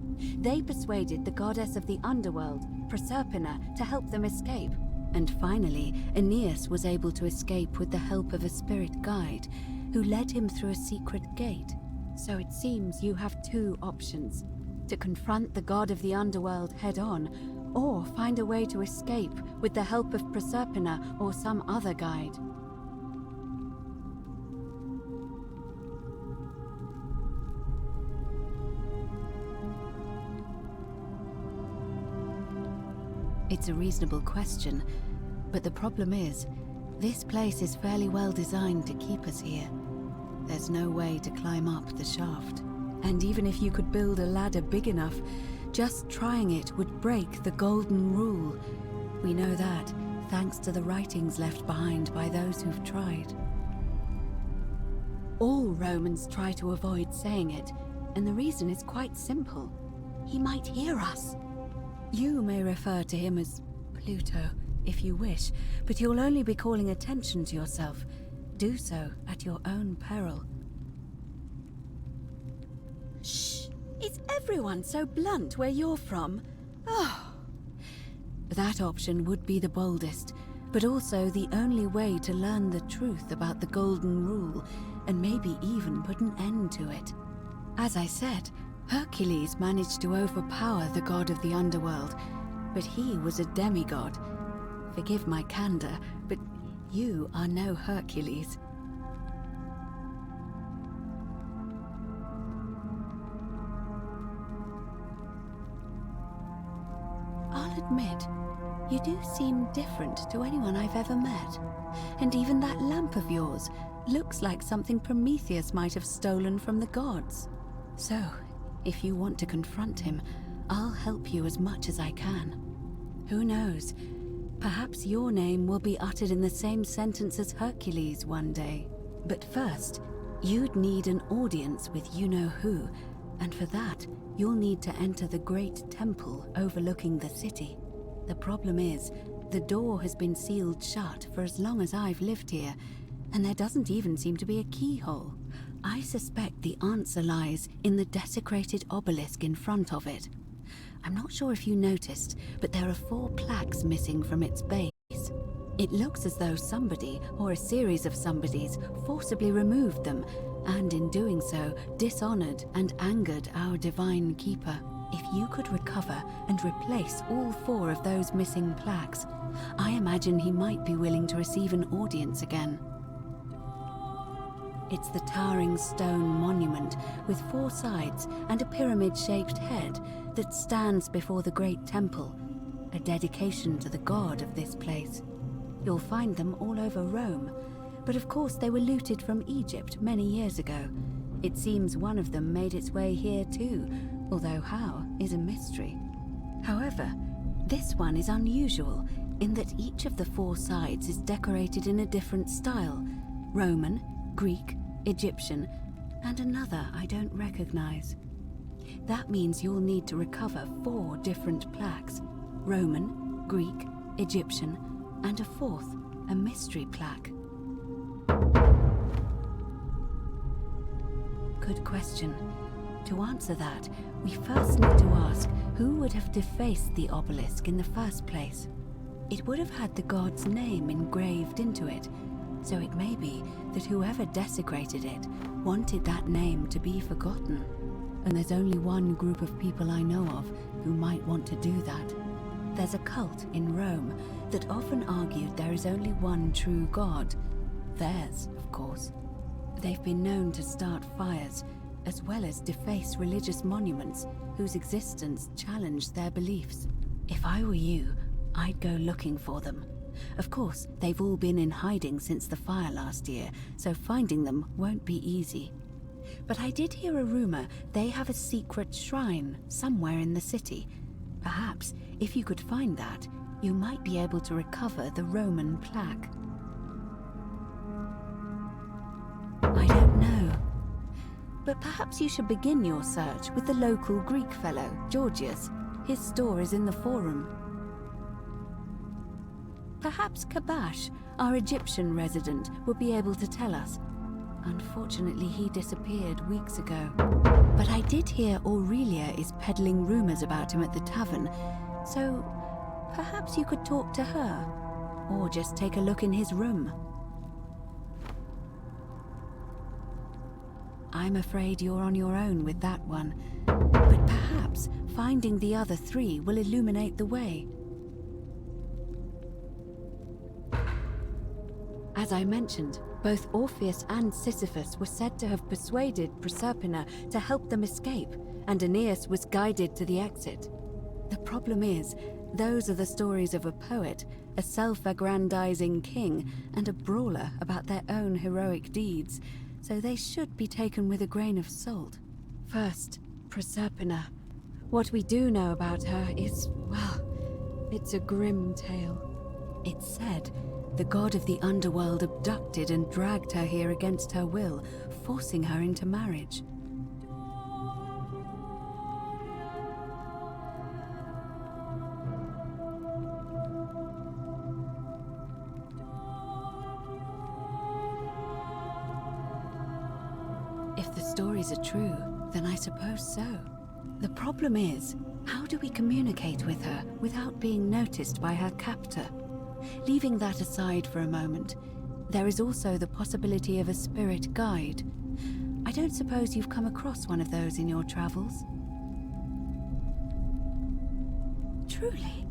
They persuaded the goddess of the underworld, Proserpina, to help them escape. And finally, Aeneas was able to escape with the help of a spirit guide, who led him through a secret gate. So it seems you have 2 options: to confront the god of the underworld head-on, or find a way to escape with the help of Proserpina or some other guide. It's a reasonable question, but the problem is, this place is fairly well designed to keep us here. There's no way to climb up the shaft. And even if you could build a ladder big enough, just trying it would break the golden rule. We know that, thanks to the writings left behind by those who've tried. All Romans try to avoid saying it, and the reason is quite simple. He might hear us. You may refer to him as Pluto, if you wish, but you'll only be calling attention to yourself. Do so at your own peril. Shh! Is everyone so blunt where you're from? Oh. That option would be the boldest, but also the only way to learn the truth about the Golden Rule, and maybe even put an end to it. As I said, Hercules managed to overpower the god of the underworld, but he was a demigod. Forgive my candor, but you are no Hercules. I'll admit, you do seem different to anyone I've ever met. And even that lamp of yours looks like something Prometheus might have stolen from the gods. So, if you want to confront him, I'll help you as much as I can. Who knows? Perhaps your name will be uttered in the same sentence as Hercules one day. But first, you'd need an audience with you-know-who, and for that, you'll need to enter the great temple overlooking the city. The problem is, the door has been sealed shut for as long as I've lived here, and there doesn't even seem to be a keyhole. I suspect the answer lies in the desecrated obelisk in front of it. I'm not sure if you noticed, but there are 4 plaques missing from its base. It looks as though somebody, or a series of somebodies, forcibly removed them, and in doing so, dishonored and angered our divine keeper. If you could recover and replace all 4 of those missing plaques, I imagine he might be willing to receive an audience again. It's the towering stone monument with 4 sides and a pyramid-shaped head that stands before the great temple, a dedication to the god of this place. You'll find them all over Rome, but of course they were looted from Egypt many years ago. It seems one of them made its way here too, although how is a mystery. However, this one is unusual in that each of the 4 sides is decorated in a different style: Roman, Greek, Egyptian, and another I don't recognize. That means you'll need to recover 4 different plaques: Roman, Greek, Egyptian, and a 4th, a mystery plaque. Good question. To answer that, we first need to ask who would have defaced the obelisk in the first place. It would have had the god's name engraved into it, so it may be that whoever desecrated it wanted that name to be forgotten. And there's only one group of people I know of who might want to do that. There's a cult in Rome that often argued there is only one true god. Theirs, of course. They've been known to start fires, as well as deface religious monuments whose existence challenged their beliefs. If I were you, I'd go looking for them. Of course, they've all been in hiding since the fire last year, so finding them won't be easy. But I did hear a rumor they have a secret shrine somewhere in the city. Perhaps, if you could find that, you might be able to recover the Roman plaque. I don't know. But perhaps you should begin your search with the local Greek fellow, Georgius. His store is in the Forum. Perhaps Kabash, our Egyptian resident, will be able to tell us. Unfortunately, he disappeared weeks ago. But I did hear Aurelia is peddling rumors about him at the tavern, so perhaps you could talk to her, or just take a look in his room. I'm afraid you're on your own with that one, but perhaps finding the other 3 will illuminate the way. As I mentioned, both Orpheus and Sisyphus were said to have persuaded Proserpina to help them escape, and Aeneas was guided to the exit. The problem is, those are the stories of a poet, a self-aggrandizing king, and a brawler about their own heroic deeds, so they should be taken with a grain of salt. First, Proserpina. What we do know about her is, well, it's a grim tale. It's said the god of the underworld abducted and dragged her here against her will, forcing her into marriage. If the stories are true, then I suppose so. The problem is, how do we communicate with her without being noticed by her captor? Leaving that aside for a moment, there is also the possibility of a spirit guide. I don't suppose you've come across one of those in your travels? Truly?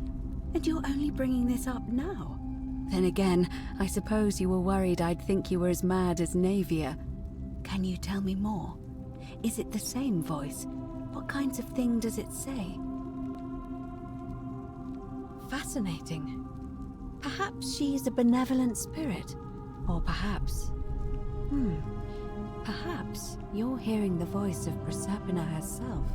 And you're only bringing this up now? Then again, I suppose you were worried I'd think you were as mad as Navia. Can you tell me more? Is it the same voice? What kinds of thing does it say? Fascinating. Perhaps she's a benevolent spirit. Or perhaps... Perhaps you're hearing the voice of Proserpina herself.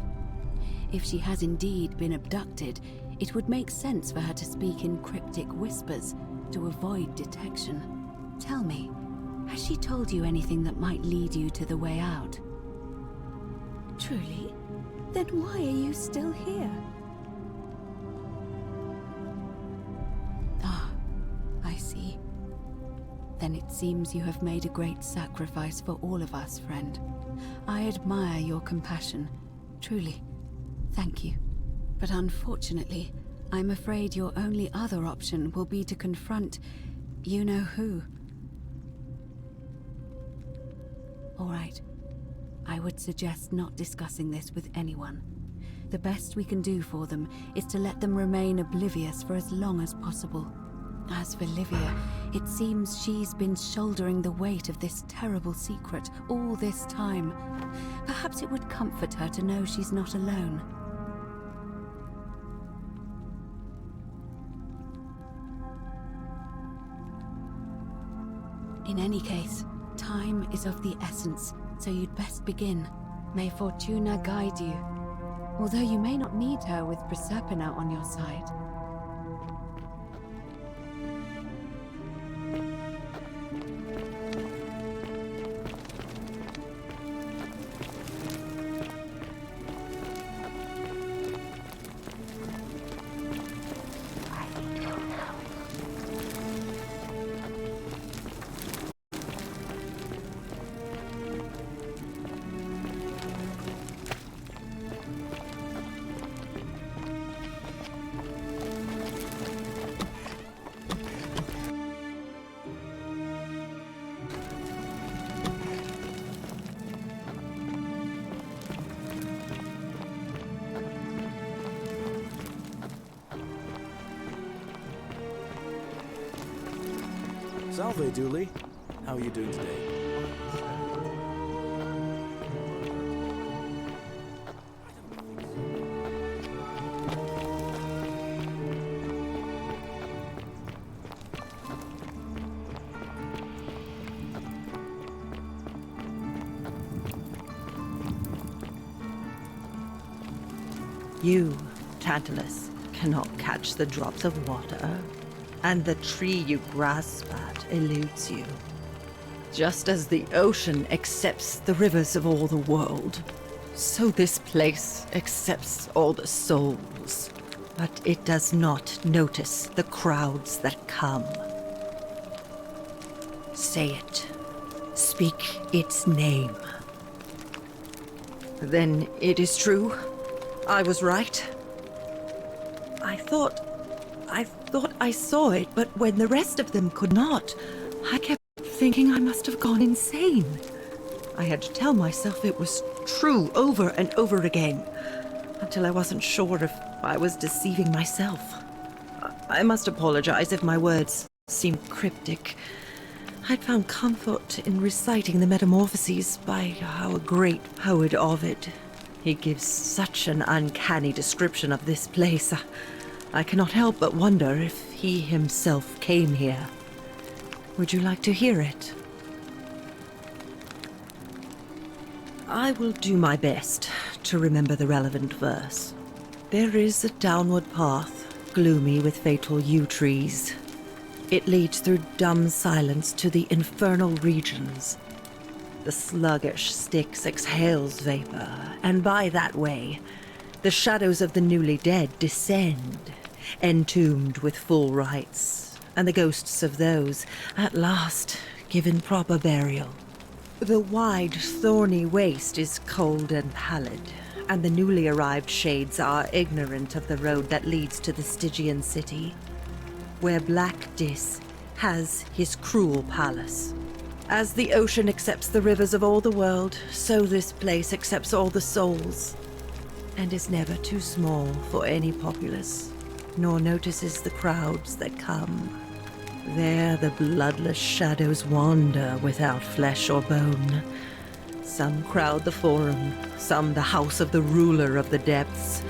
If she has indeed been abducted, it would make sense for her to speak in cryptic whispers to avoid detection. Tell me, has she told you anything that might lead you to the way out? Truly? Then why are you still here? Ah, I see. Then it seems you have made a great sacrifice for all of us, friend. I admire your compassion. Truly. Thank you. But unfortunately, I'm afraid your only other option will be to confront you-know-who. All right. I would suggest not discussing this with anyone. The best we can do for them is to let them remain oblivious for as long as possible. As for Livia, it seems she's been shouldering the weight of this terrible secret all this time. Perhaps it would comfort her to know she's not alone. In any case, time is of the essence, so you'd best begin. May Fortuna guide you. Although you may not need her with Proserpina on your side. Salve, Dooley. How are you doing today? You, Tantalus, cannot catch the drops of water, and the tree you grasp at eludes you. Just as the ocean accepts the rivers of all the world, so this place accepts all the souls. But it does not notice the crowds that come. Say it. Speak its name. Then it is true. I was right. I thought I saw it, but when the rest of them could not, I kept thinking I must have gone insane. I had to tell myself it was true over and over again, until I wasn't sure if I was deceiving myself. I must apologize if my words seem cryptic. I'd found comfort in reciting the Metamorphoses by our great poet Ovid. He gives such an uncanny description of this place. I cannot help but wonder if he himself came here. Would you like to hear it? I will do my best to remember the relevant verse. There is a downward path, gloomy with fatal yew trees. It leads through dumb silence to the infernal regions. The sluggish Styx exhales vapor, and by that way, the shadows of the newly dead descend, entombed with full rites, and the ghosts of those, at last, given proper burial. The wide, thorny waste is cold and pallid, and the newly arrived shades are ignorant of the road that leads to the Stygian city, where Black Dis has his cruel palace. As the ocean accepts the rivers of all the world, so this place accepts all the souls, and is never too small for any populace, nor notices the crowds that come. There the bloodless shadows wander without flesh or bone. Some crowd the forum, some the house of the ruler of the depths.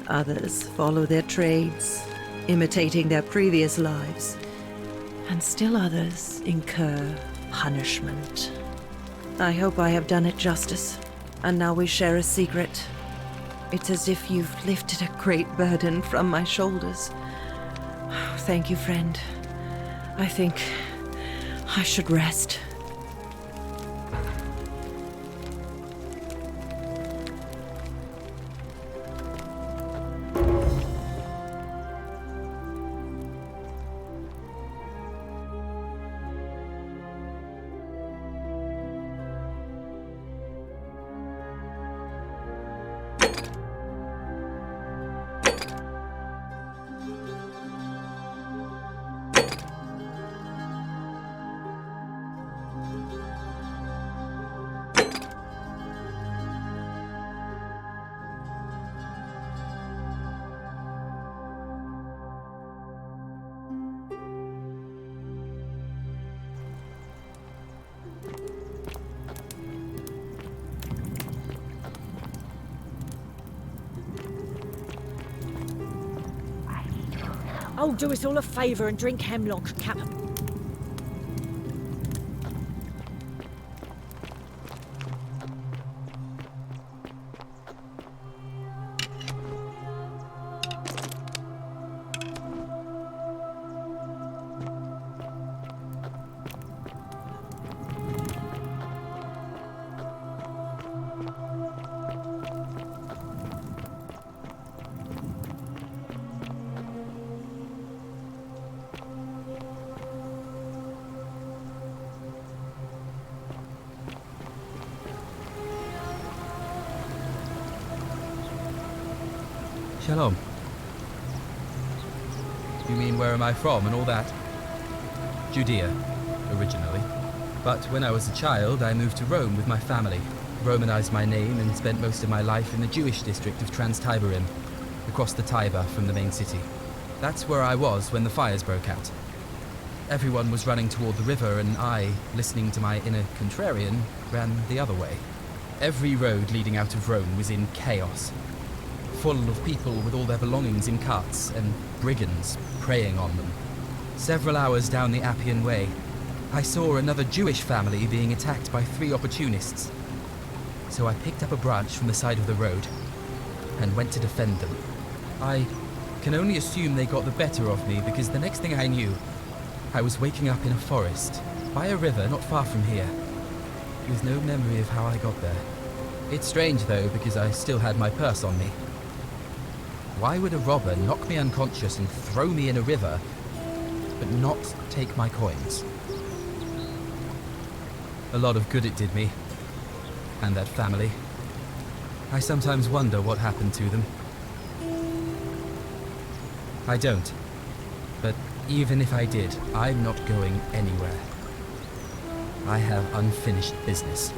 Others follow their trades, imitating their previous lives, and still others incur punishment. I hope I have done it justice, and now we share a secret. It's as if you've lifted a great burden from my shoulders. Thank you, friend. I think I should rest. Oh, do us all a favour and drink hemlock, Cap. Shalom. You mean where am I from and all that? Judea, originally. But when I was a child, I moved to Rome with my family, Romanized my name and spent most of my life in the Jewish district of Trans-Tiberim, across the Tiber from the main city. That's where I was when the fires broke out. Everyone was running toward the river and I, listening to my inner contrarian, ran the other way. Every road leading out of Rome was in chaos, full of people with all their belongings in carts and brigands preying on them. Several hours down the Appian Way, I saw another Jewish family being attacked by 3 opportunists. So I picked up a branch from the side of the road and went to defend them. I can only assume they got the better of me because the next thing I knew, I was waking up in a forest, by a river not far from here, with no memory of how I got there. It's strange though, because I still had my purse on me. Why would a robber knock me unconscious and throw me in a river, but not take my coins? A lot of good it did me, and that family. I sometimes wonder what happened to them. I don't, but even if I did, I'm not going anywhere. I have unfinished business.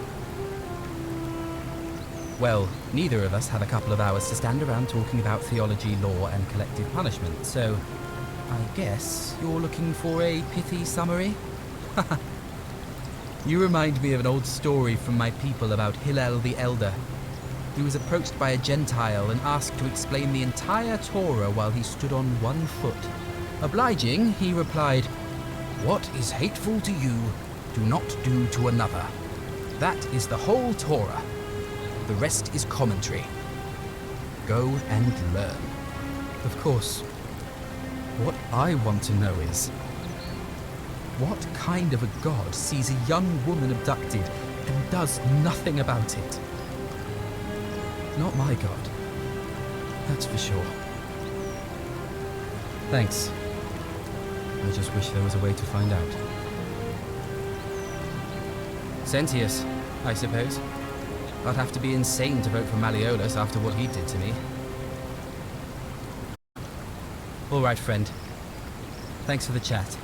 Well, neither of us have a couple of hours to stand around talking about theology, law, and collective punishment, so I guess you're looking for a pithy summary? You remind me of an old story from my people about Hillel the Elder. He was approached by a Gentile and asked to explain the entire Torah while he stood on one foot. Obliging, he replied, "What is hateful to you, do not do to another. That is the whole Torah. The rest is commentary. Go and learn." Of course, what I want to know is, what kind of a god sees a young woman abducted and does nothing about it? Not my god. That's for sure. Thanks. I just wish there was a way to find out. Sentius, I suppose. I'd have to be insane to vote for Malleolus after what he did to me. All right, friend. Thanks for the chat.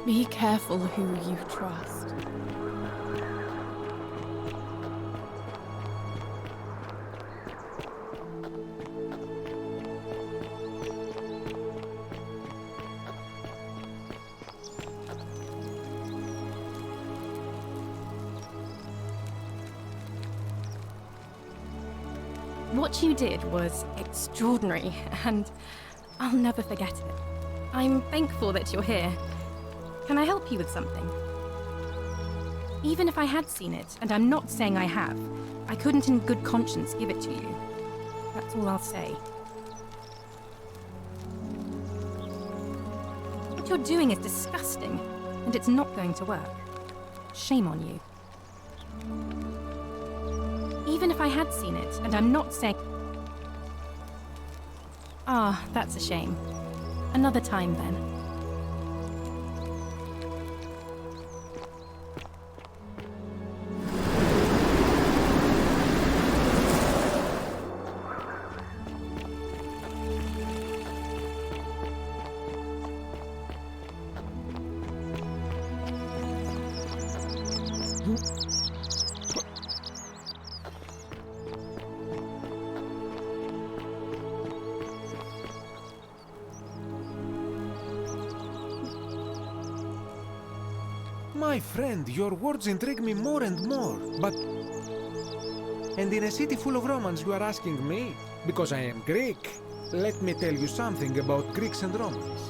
Be careful who you trust. What you did was extraordinary, and I'll never forget it. I'm thankful that you're here. Can I help you with something? Even if I had seen it, and I'm not saying I have, I couldn't in good conscience give it to you. That's all I'll say. What you're doing is disgusting, and it's not going to work. Shame on you. even if I had seen it, and I'm not saying... Ah, that's a shame. Another time, then. My friend, your words intrigue me more and more, but... And in a city full of Romans you are asking me? Because I am Greek. Let me tell you something about Greeks and Romans.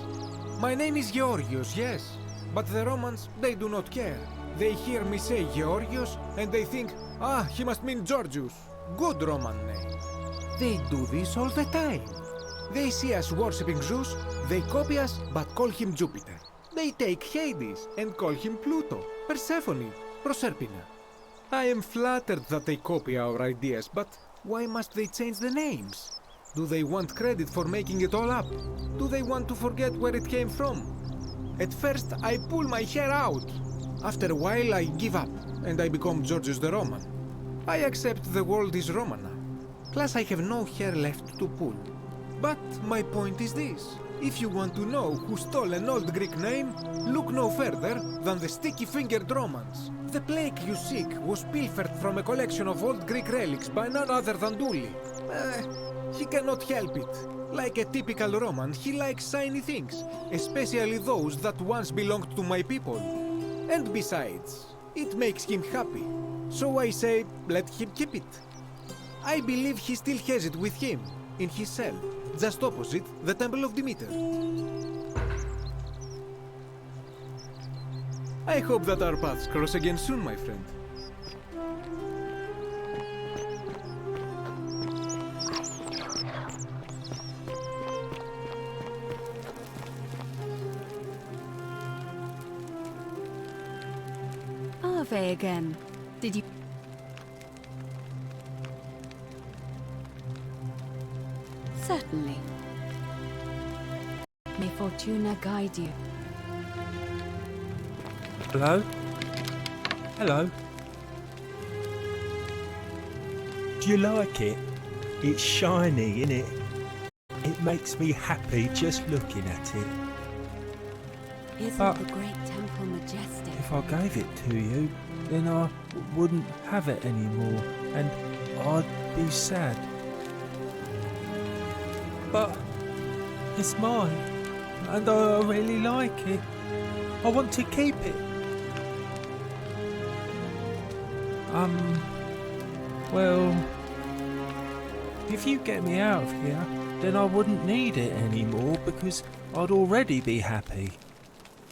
My name is Georgios, yes, but the Romans, they do not care. They hear me say Georgios, and they think, ah, he must mean Georgios. Good Roman name. They do this all the time. They see us worshipping Zeus, they copy us, but call him Jupiter. They take Hades and call him Pluto, Persephone, Proserpina. I am flattered that they copy our ideas, but why must they change the names? Do they want credit for making it all up? Do they want to forget where it came from? At first, I pull my hair out. After a while, I give up, and I become Georgios the Roman. I accept the world is Romana. Plus, I have no hair left to pull. But my point is this. If you want to know who stole an old Greek name, look no further than the sticky-fingered Romans. The plague you seek was pilfered from a collection of old Greek relics by none other than Douli. He cannot help it. Like a typical Roman, he likes shiny things, especially those that once belonged to my people. And besides, it makes him happy. So I say, let him keep it. I believe he still has it with him, in his cell, just opposite the Temple of Demeter. I hope that our paths cross again soon, my friend. Ave again. Did you... Certainly. May Fortuna guide you. Hello? Hello? Do you like it? It's shiny, innit? It makes me happy just looking at it. Isn't But- the great temple majestic? If I gave it to you, then I wouldn't have it anymore, and I'd be sad. But it's mine, and I really like it. I want to keep it. Well, if you get me out of here, then I wouldn't need it anymore because I'd already be happy.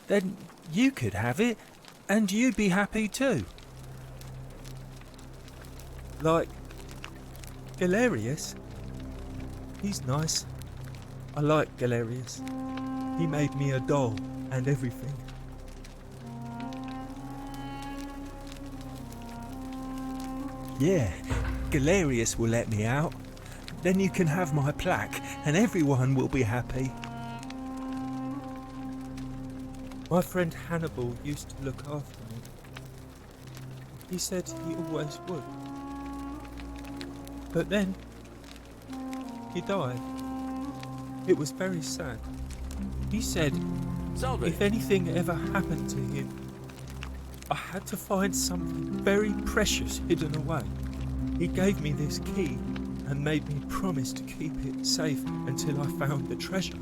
Then you could have it, and you'd be happy too. Like Galerius. He's nice. I like Galerius. He made me a doll and everything. Yeah, Galerius will let me out. Then you can have my plaque and everyone will be happy. My friend Hannibal used to look after me. He said he always would. But then, he died. It was very sad. He said, if anything ever happened to him, I had to find something very precious hidden away. He gave me this key and made me promise to keep it safe until I found the treasure.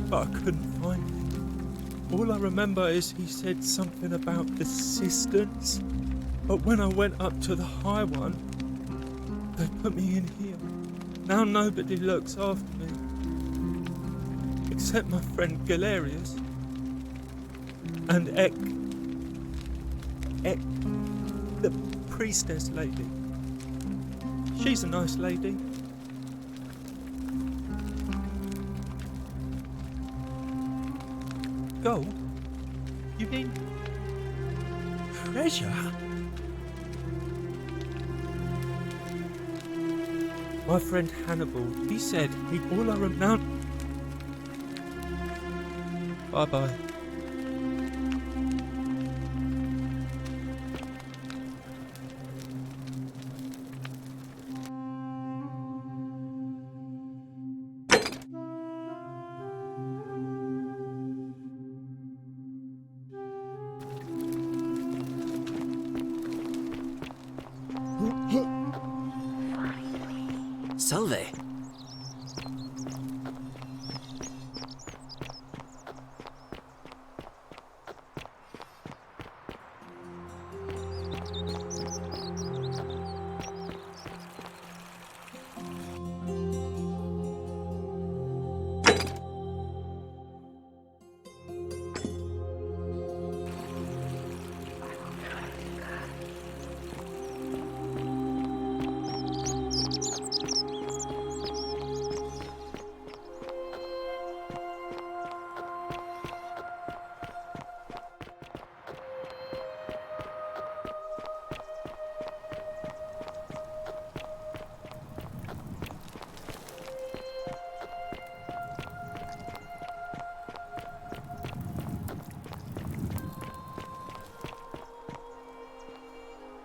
But I couldn't find it. All I remember is he said something about the cisterns. But when I went up to the high one, they put me in here. Now nobody looks after me. Except my friend Galerius. And Ek, the priestess lady. She's a nice lady. Gold? You mean treasure? My friend Hannibal, he said he'd all our amount. Bye-bye. Salve.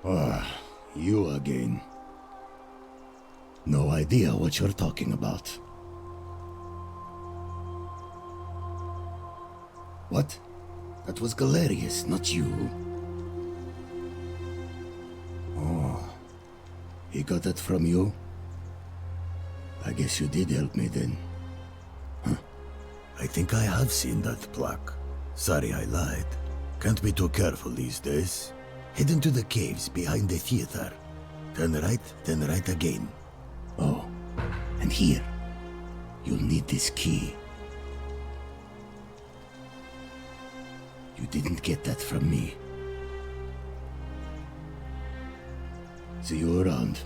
Ah, you again. No idea what you're talking about. What? That was Galerius, not you. Oh, he got that from you? I guess you did help me then. Huh. I think I have seen that plaque. Sorry I lied. Can't be too careful these days. Head into the caves behind the theater. Turn right, then right again. Oh, and here. You'll need this key. You didn't get that from me. See you around.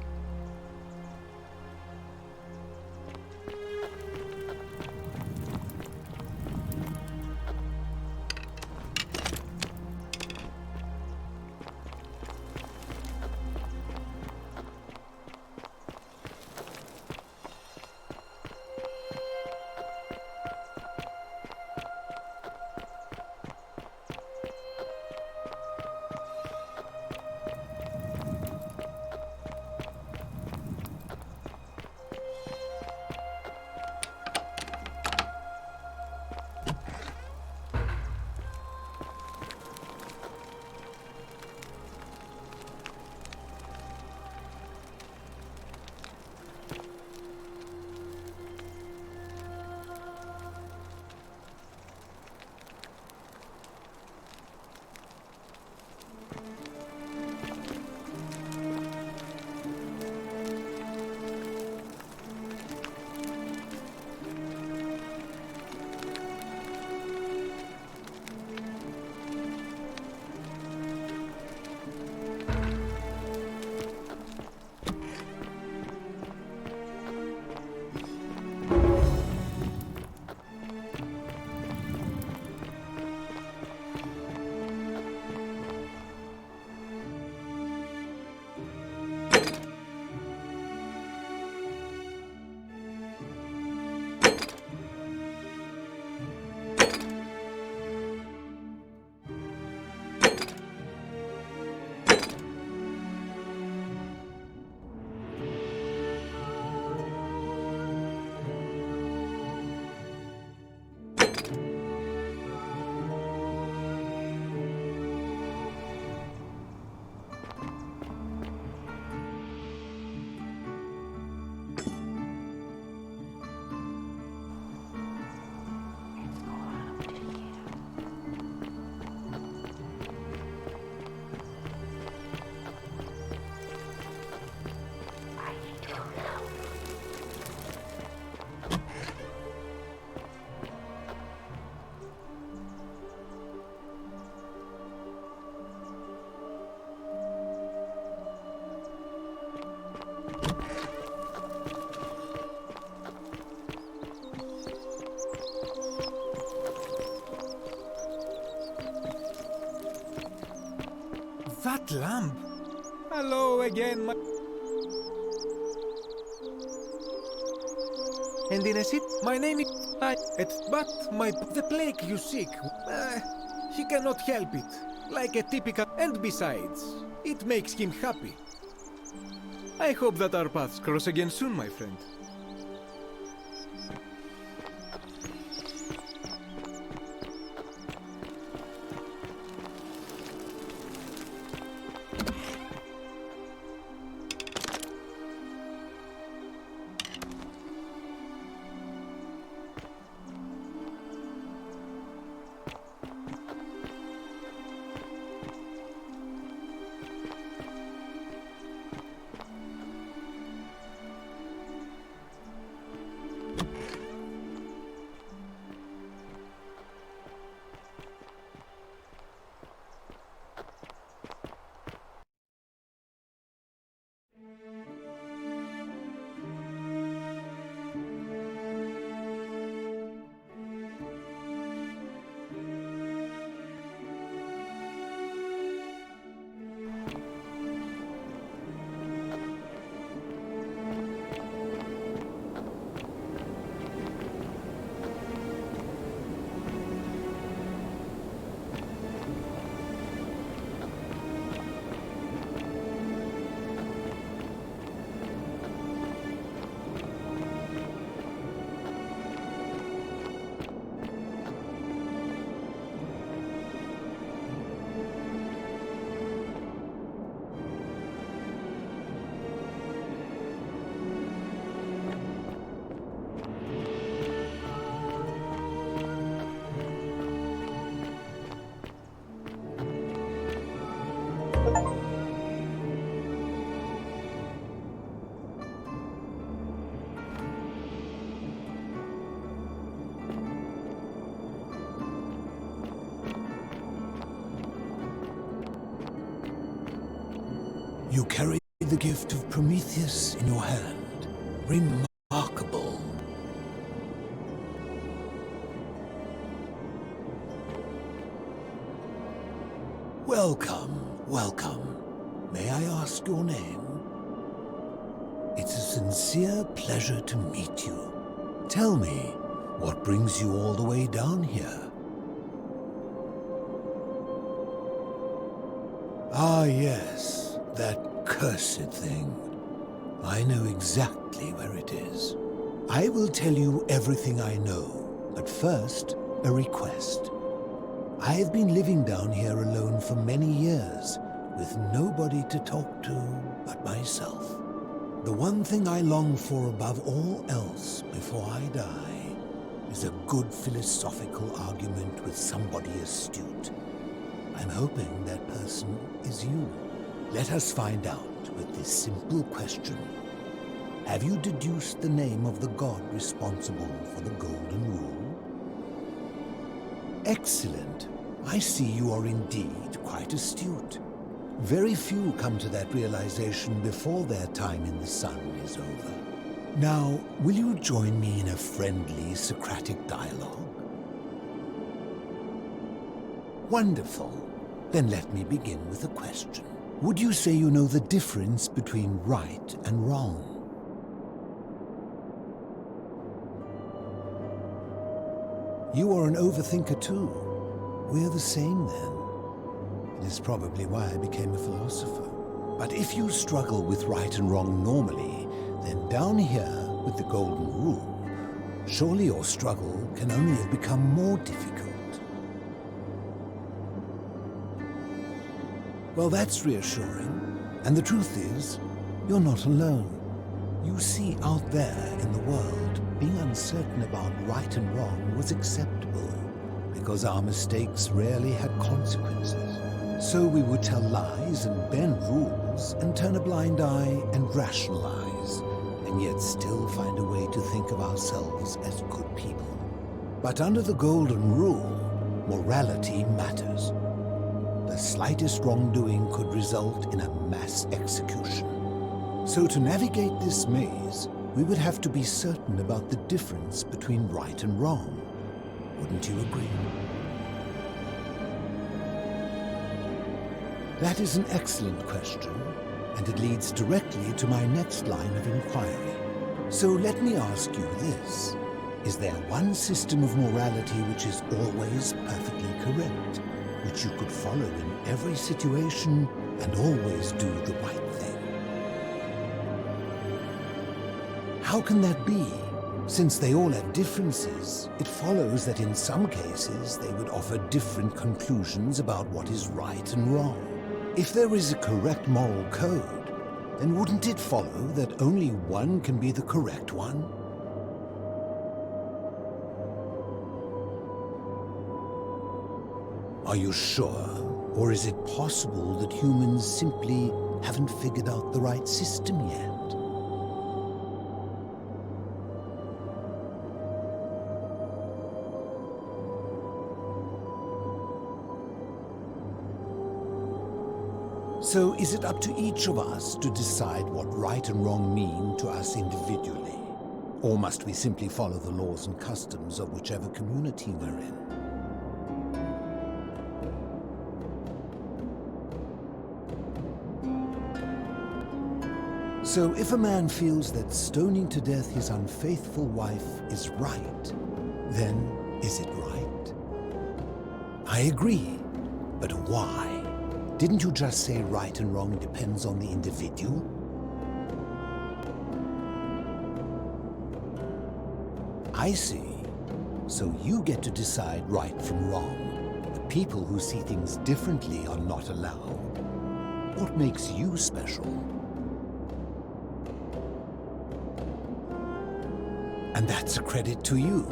That lamp! Hello again, my... And in a city, my name is the plague you seek, he cannot help it. Like a typical, and besides, it makes him happy. I hope that our paths cross again soon, my friend. You carry the gift of Prometheus in your hand. Remarkable. Welcome, welcome. May I ask your name? It's a sincere pleasure to meet you. Tell me, what brings you all the way down here? Ah, yes, that cursed thing. I know exactly where it is. I will tell you everything I know, but first, a request. I have been living down here alone for many years, with nobody to talk to but myself. The one thing I long for above all else before I die is a good philosophical argument with somebody astute. I'm hoping that person is you. Let us find out with this simple question. Have you deduced the name of the god responsible for the Golden Rule? Excellent. I see you are indeed quite astute. Very few come to that realization before their time in the sun is over. Now, will you join me in a friendly Socratic dialogue? Wonderful. Then let me begin with a question. Would you say you know the difference between right and wrong? You are an overthinker too. We're the same then. It is probably why I became a philosopher. But if you struggle with right and wrong normally, then down here with the Golden Rule, surely your struggle can only have become more difficult. Well, that's reassuring. And the truth is, you're not alone. You see, out there in the world, being uncertain about right and wrong was acceptable, because our mistakes rarely had consequences. So we would tell lies and bend rules and turn a blind eye and rationalize, and yet still find a way to think of ourselves as good people. But under the Golden Rule, morality matters. The slightest wrongdoing could result in a mass execution. So to navigate this maze, we would have to be certain about the difference between right and wrong. Wouldn't you agree? That is an excellent question, and it leads directly to my next line of inquiry. So let me ask you this. Is there one system of morality which is always perfectly correct, which you could follow in every situation and always do the right thing? How can that be? Since they all have differences, it follows that in some cases they would offer different conclusions about what is right and wrong. If there is a correct moral code, then wouldn't it follow that only one can be the correct one? Are you sure? Or is it possible that humans simply haven't figured out the right system yet? So is it up to each of us to decide what right and wrong mean to us individually? Or must we simply follow the laws and customs of whichever community we're in? So if a man feels that stoning to death his unfaithful wife is right, then is it right? I agree, but why? Didn't you just say right and wrong depends on the individual? I see. So you get to decide right from wrong. The people who see things differently are not allowed. What makes you special? And that's a credit to you.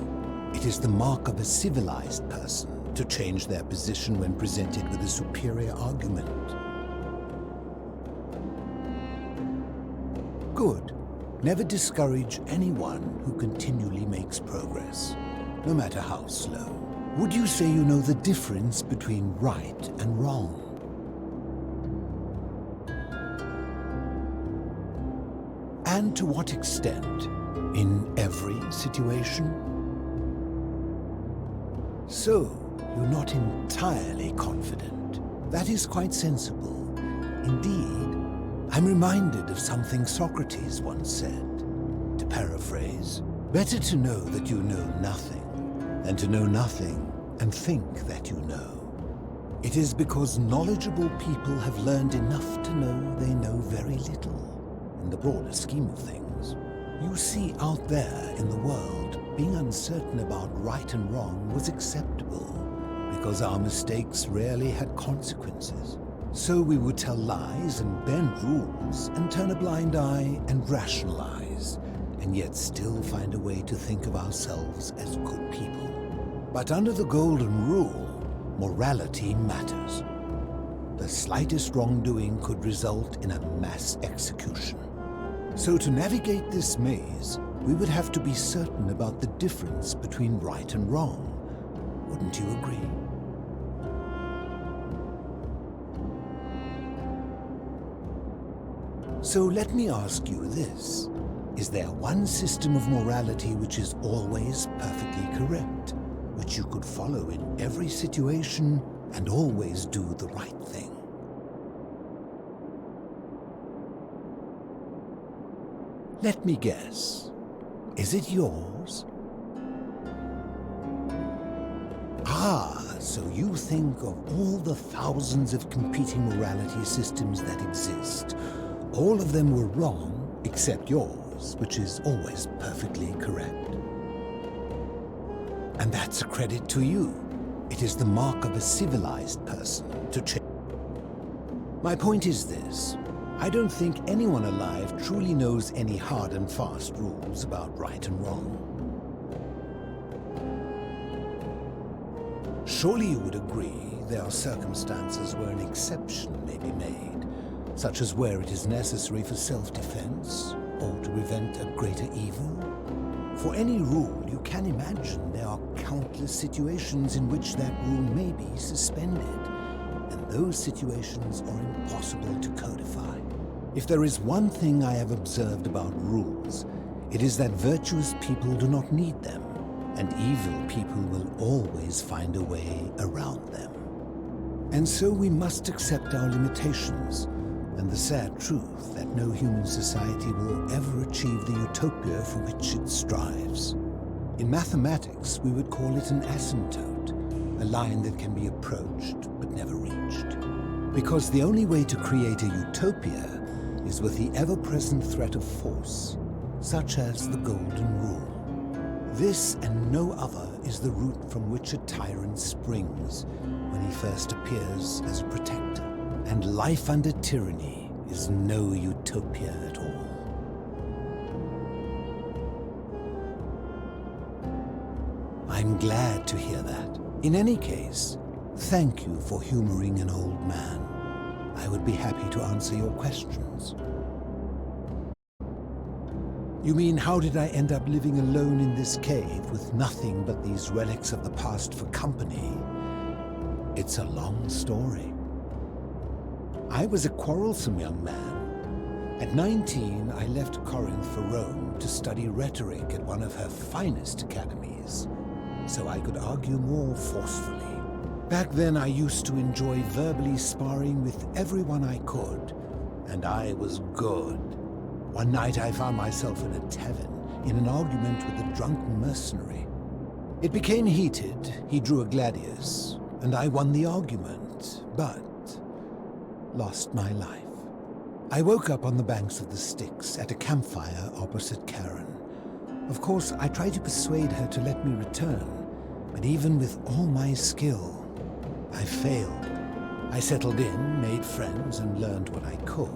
It is the mark of a civilized person to change their position when presented with a superior argument. Good. Never discourage anyone who continually makes progress, no matter how slow. Would you say you know the difference between right and wrong? And to what extent? In every situation? So, you're not entirely confident. That is quite sensible. Indeed, I'm reminded of something Socrates once said. To paraphrase, better to know that you know nothing than to know nothing and think that you know. It is because knowledgeable people have learned enough to know they know very little in the broader scheme of things. You see, out there in the world, being uncertain about right and wrong was acceptable because our mistakes rarely had consequences. So we would tell lies and bend rules and turn a blind eye and rationalize, and yet still find a way to think of ourselves as good people. But under the golden rule, morality matters. The slightest wrongdoing could result in a mass execution. So to navigate this maze, we would have to be certain about the difference between right and wrong. Wouldn't you agree? So let me ask you this. Is there one system of morality which is always perfectly correct, which you could follow in every situation and always do the right thing? Let me guess. Is it yours? Ah, so you think of all the thousands of competing morality systems that exist. All of them were wrong, except yours, which is always perfectly correct. And that's a credit to you. It is the mark of a civilized person to change. My point is this. I don't think anyone alive truly knows any hard and fast rules about right and wrong. Surely you would agree there are circumstances where an exception may be made, such as where it is necessary for self-defense or to prevent a greater evil. For any rule, you can imagine there are countless situations in which that rule may be suspended, and those situations are impossible to codify. If there is one thing I have observed about rules, it is that virtuous people do not need them, and evil people will always find a way around them. And so we must accept our limitations, and the sad truth that no human society will ever achieve the utopia for which it strives. In mathematics, we would call it an asymptote, a line that can be approached but never reached. Because the only way to create a utopia is with the ever-present threat of force, such as the Golden Rule. This and no other is the root from which a tyrant springs when he first appears as a protector. And life under tyranny is no utopia at all. I'm glad to hear that. In any case, thank you for humoring an old man. I would be happy to answer your questions. You mean, how did I end up living alone in this cave with nothing but these relics of the past for company? It's a long story. I was a quarrelsome young man. At 19, I left Corinth for Rome to study rhetoric at one of her finest academies, so I could argue more forcefully. Back then, I used to enjoy verbally sparring with everyone I could, and I was good. One night I found myself in a tavern, in an argument with a drunk mercenary. It became heated, he drew a gladius, and I won the argument, but lost my life. I woke up on the banks of the Styx at a campfire opposite Karen. Of course, I tried to persuade her to let me return, but even with all my skill, I failed. I settled in, made friends, and learned what I could,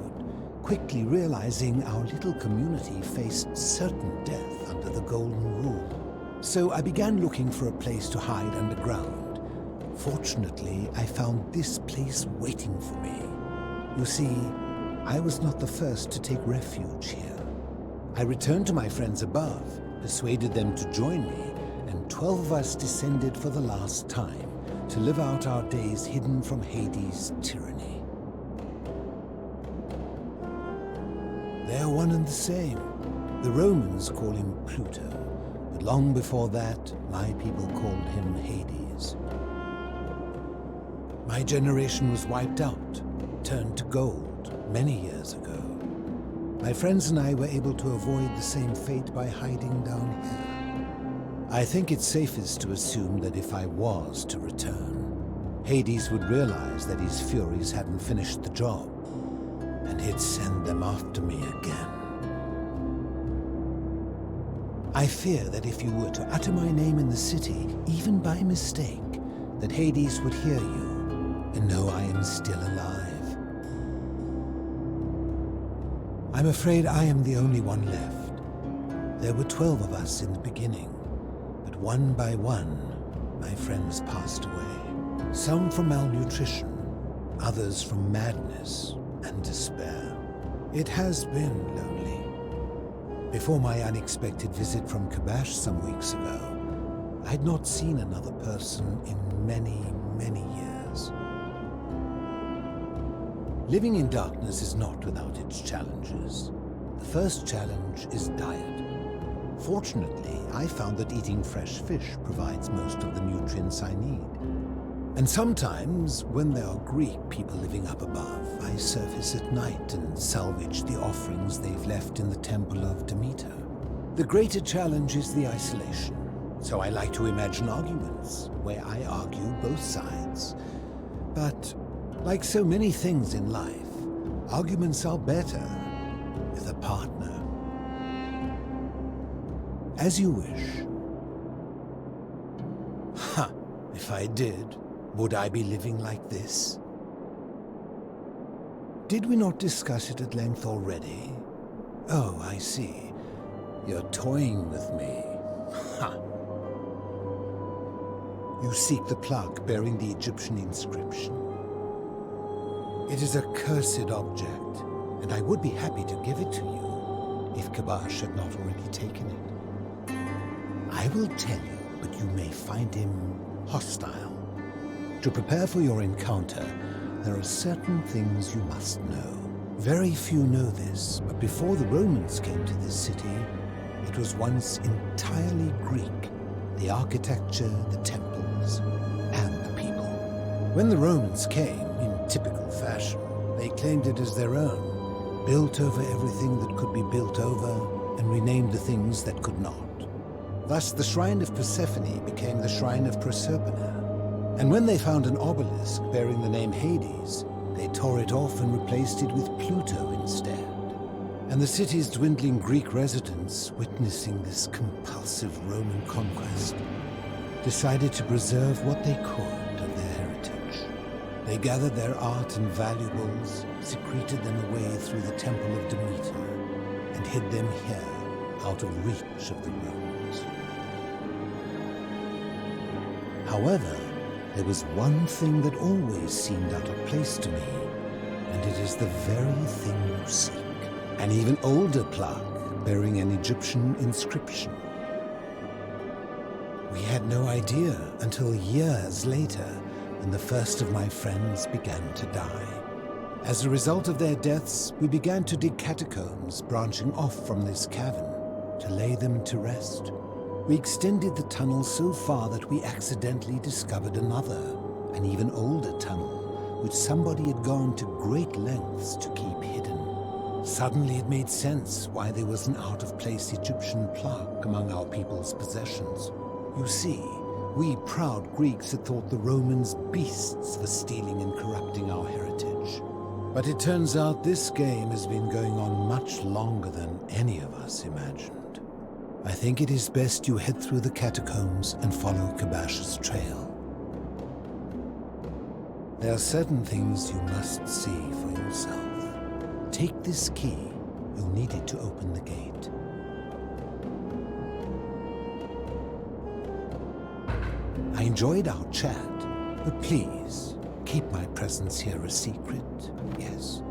quickly realizing our little community faced certain death under the Golden Rule. So I began looking for a place to hide underground. Fortunately, I found this place waiting for me. You see, I was not the first to take refuge here. I returned to my friends above, persuaded them to join me, and 12 of us descended for the last time to live out our days hidden from Hades' tyranny. They're one and the same. The Romans call him Pluto, but long before that, my people called him Hades. My generation was wiped out, turned to gold, many years ago. My friends and I were able to avoid the same fate by hiding down here. I think it's safest to assume that if I was to return, Hades would realize that his furies hadn't finished the job, and he'd send them after me again. I fear that if you were to utter my name in the city, even by mistake, that Hades would hear you and know I am still alive. I'm afraid I am the only one left. There were 12 of us in the beginning, but one by one, my friends passed away. Some from malnutrition, others from madness and despair. It has been lonely. Before my unexpected visit from Kabash some weeks ago, I'd not seen another person in many, many years. Living in darkness is not without its challenges. The first challenge is diet. Fortunately, I found that eating fresh fish provides most of the nutrients I need. And sometimes, when there are Greek people living up above, I surface at night and salvage the offerings they've left in the temple of Demeter. The greater challenge is the isolation, so I like to imagine arguments, where I argue both sides. But, like so many things in life, arguments are better with a partner. As you wish. Ha! If I did, would I be living like this? Did we not discuss it at length already? Oh, I see. You're toying with me. Ha! You seek the plaque bearing the Egyptian inscription. It is a cursed object, and I would be happy to give it to you, if Kabash had not already taken it. I will tell you, but you may find him hostile. To prepare for your encounter, there are certain things you must know. Very few know this, but before the Romans came to this city, it was once entirely Greek. The architecture, the temples, and the people. When the Romans came, in typical fashion, They claimed it as their own, built over everything that could be built over, and renamed the things that could not. Thus, the Shrine of Persephone became the Shrine of Proserpina. And when they found an obelisk bearing the name Hades, they tore it off and replaced it with Pluto instead. And the city's dwindling Greek residents, witnessing this compulsive Roman conquest, decided to preserve what they could of their heritage. They gathered their art and valuables, secreted them away through the Temple of Demeter, and hid them here, out of reach of the Romans. However, there was one thing that always seemed out of place to me, and it is the very thing you seek. An even older plaque bearing an Egyptian inscription. We had no idea until years later when the first of my friends began to die. As a result of their deaths, we began to dig catacombs branching off from this cavern to lay them to rest. We extended the tunnel so far that we accidentally discovered another, an even older tunnel, which somebody had gone to great lengths to keep hidden. Suddenly it made sense why there was an out-of-place Egyptian plaque among our people's possessions. You see, we proud Greeks had thought the Romans beasts for stealing and corrupting our heritage. But it turns out this game has been going on much longer than any of us imagined. I think it is best you head through the catacombs and follow Kabash's trail. There are certain things you must see for yourself. Take this key. You'll need it to open the gate. I enjoyed our chat, but please, keep my presence here a secret, yes?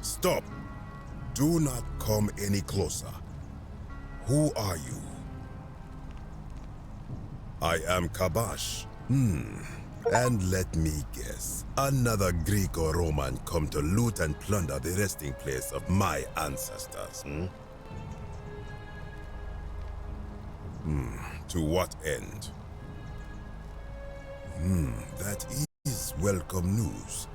Stop! Do not come any closer. Who are you? I am Kabash. And let me guess. Another Greek or Roman come to loot and plunder the resting place of my ancestors, To what end? That is welcome news.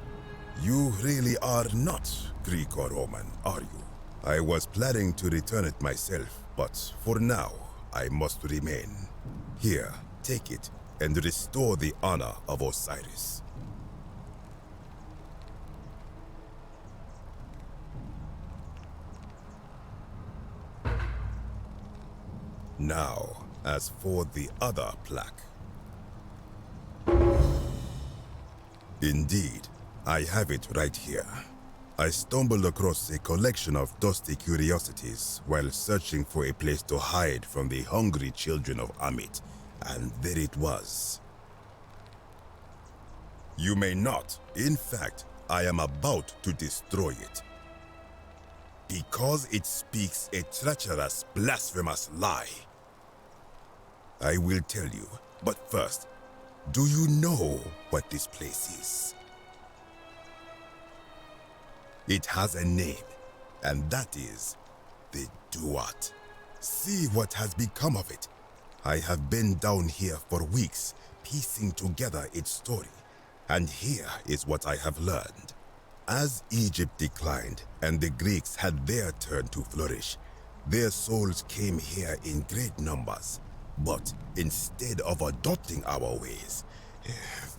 You really are not Greek or Roman, are you? I was planning to return it myself, but for now, I must remain. Here, take it, and restore the honor of Osiris. Now, as for the other plaque. Indeed, I have it right here. I stumbled across a collection of dusty curiosities while searching for a place to hide from the hungry children of Amit, and there it was. You may not. In fact, I am about to destroy it. Because it speaks a treacherous, blasphemous lie. I will tell you, but first, do you know what this place is? It has a name, and that is the Duat. See what has become of it. I have been down here for weeks, piecing together its story, and here is what I have learned. As Egypt declined and the Greeks had their turn to flourish, their souls came here in great numbers. But instead of adopting our ways,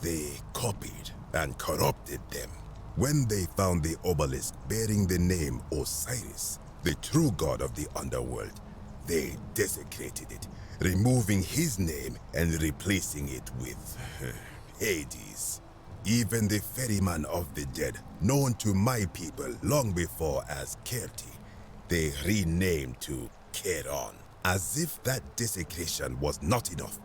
they copied and corrupted them. When they found the obelisk bearing the name Osiris, the true god of the underworld, they desecrated it, removing his name and replacing it with Hades. Even the ferryman of the dead, known to my people long before as Kerti, they renamed to Keron. As if that desecration was not enough,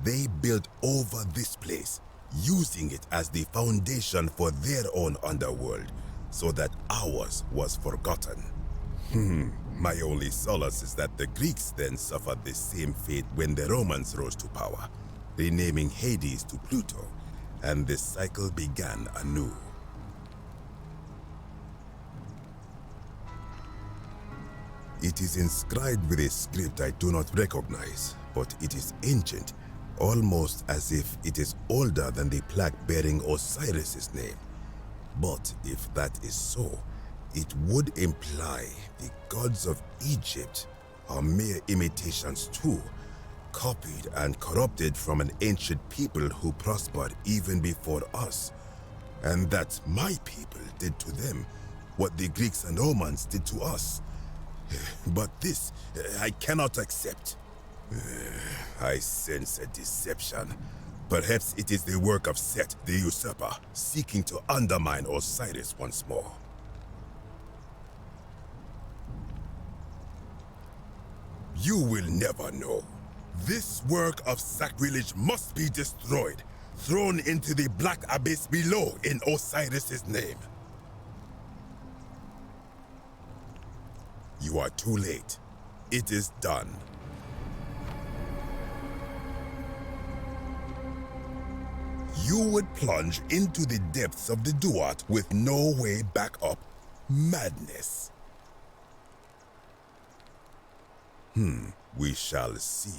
they built over this place, using it as the foundation for their own underworld, so that ours was forgotten. My only solace is that the Greeks then suffered the same fate when the Romans rose to power, renaming Hades to Pluto, and the cycle began anew. It is inscribed with a script I do not recognize, but it is ancient, almost as if it is older than the plaque bearing Osiris's name. But if that is so, it would imply the gods of Egypt are mere imitations too, copied and corrupted from an ancient people who prospered even before us, and that my people did to them what the Greeks and Romans did to us. But this, I cannot accept. I sense a deception. Perhaps it is the work of Set, the usurper, seeking to undermine Osiris once more. You will never know. This work of sacrilege must be destroyed, thrown into the black abyss below in Osiris's name. You are too late. It is done. You would plunge into the depths of the Duat with no way back up. Madness. We shall see.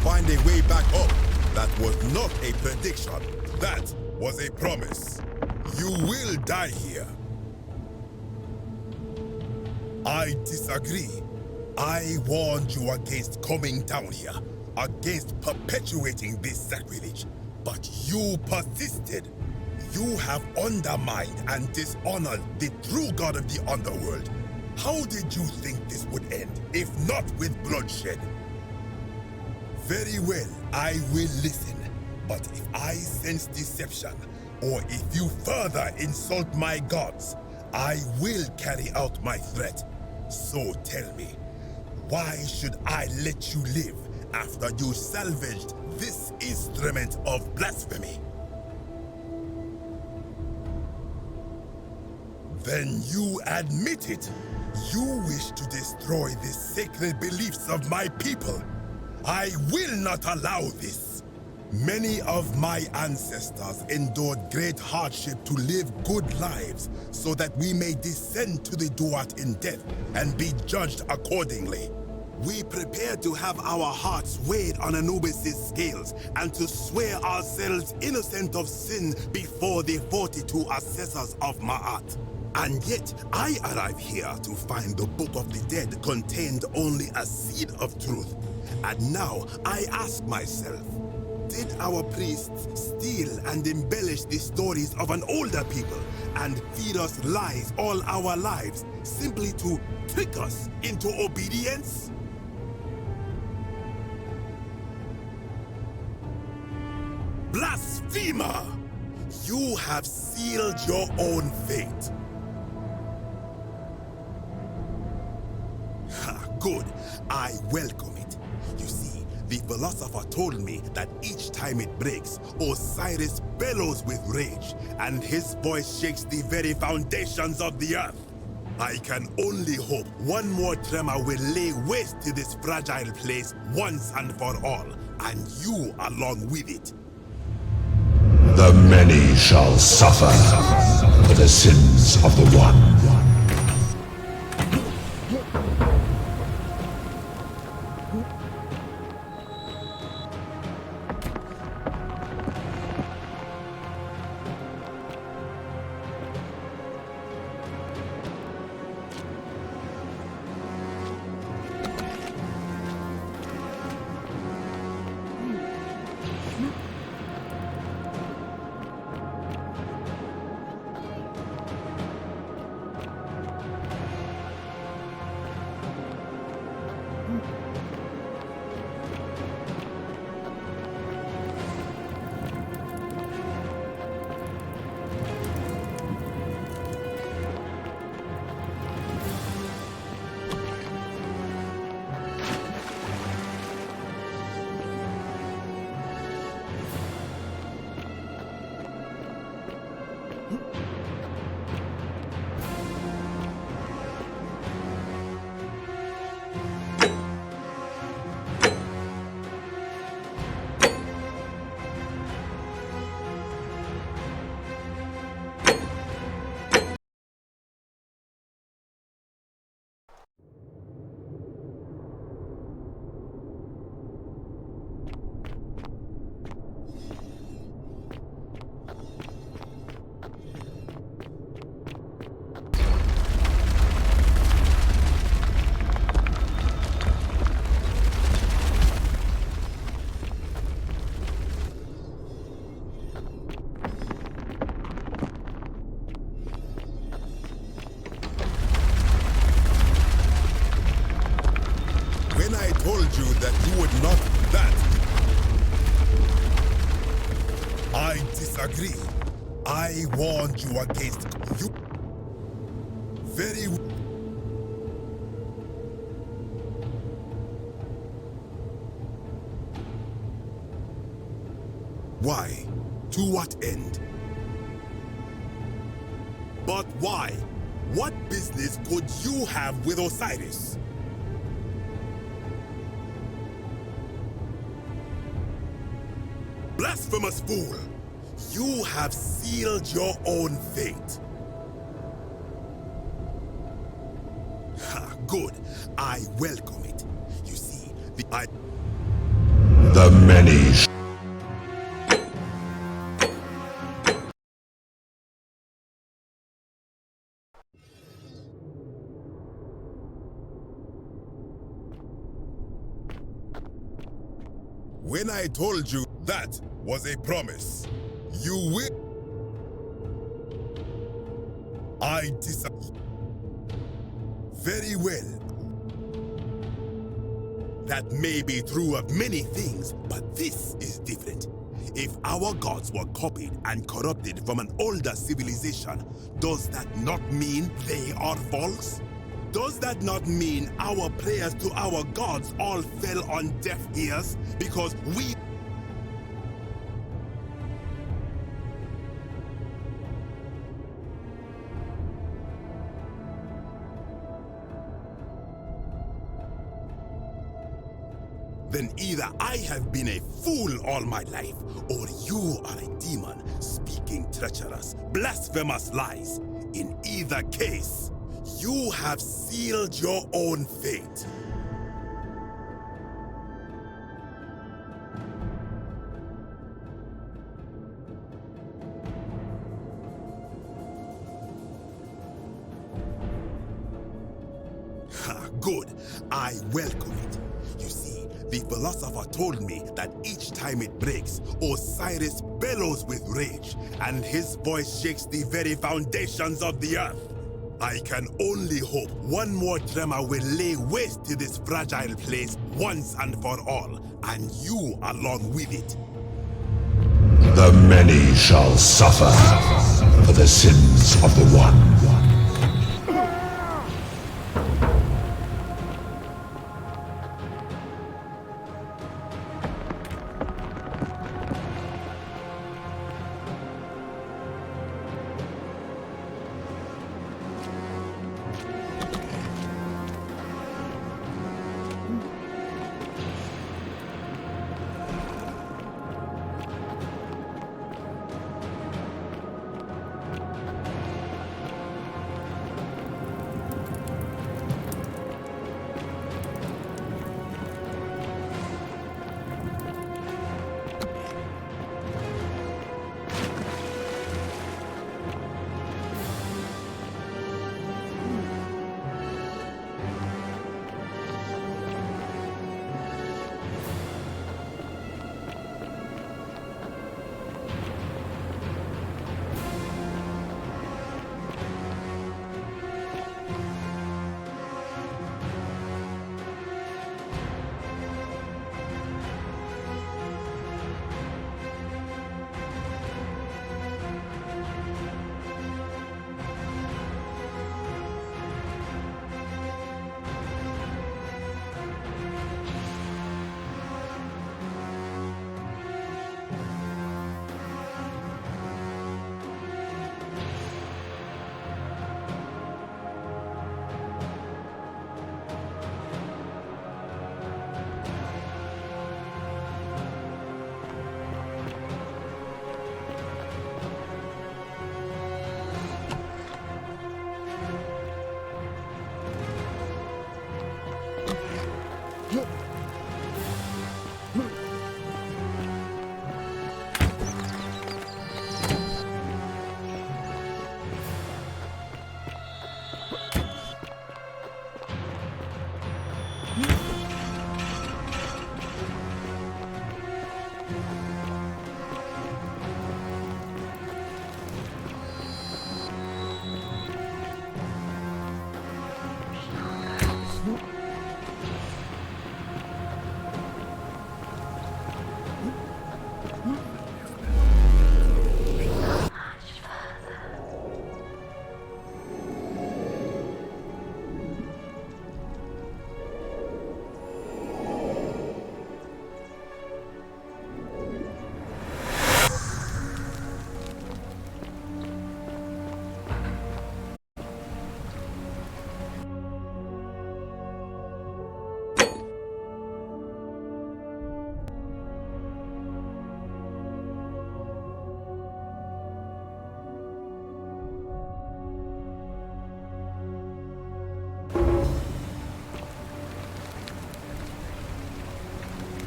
Find a way back up. That was not a prediction. That was a promise. You will die here. I disagree. I warned you against coming down here, against perpetuating this sacrilege, but you persisted. You have undermined and dishonored the true god of the underworld. How did you think this would end, if not with bloodshed? Very well, I will listen. But if I sense deception, or if you further insult my gods, I will carry out my threat. So tell me, why should I let you live after you salvaged this instrument of blasphemy? Then you admit it. You wish to destroy the sacred beliefs of my people. I will not allow this. Many of my ancestors endured great hardship to live good lives so that we may descend to the Duat in death and be judged accordingly. We prepare to have our hearts weighed on Anubis' scales and to swear ourselves innocent of sin before the 42 assessors of Ma'at. And yet, I arrive here to find the Book of the Dead contained only a seed of truth. And now, I ask myself, did our priests steal and embellish the stories of an older people and feed us lies all our lives simply to trick us into obedience? Blasphemer! You have sealed your own fate. Ha, good. I welcome it. You see, the philosopher told me that each time it breaks, Osiris bellows with rage, and his voice shakes the very foundations of the earth. I can only hope one more tremor will lay waste to this fragile place once and for all, and you along with it. The many shall suffer for the sins of the one. Told you that you would not that. I disagree. I warned you against you. Very. Why? To what end? But why? What business could you have with Osiris? Blasphemous fool! You have sealed your own fate. Ha, good. I welcome it. You see, The many. When I told you that was a promise, you will. I disagree. Very well. That may be true of many things, but this is different. If our gods were copied and corrupted from an older civilization, does that not mean they are false? Does that not mean our prayers to our gods all fell on deaf ears because we... Then either I have been a fool all my life, or you are a demon speaking treacherous, blasphemous lies. In either case, you have sealed your own fate. Ha, good. I welcome it. You see, the philosopher told me that each time it breaks, Osiris bellows with rage, and his voice shakes the very foundations of the earth. I can only hope one more tremor will lay waste to this fragile place once and for all, and you along with it. The many shall suffer for the sins of the one.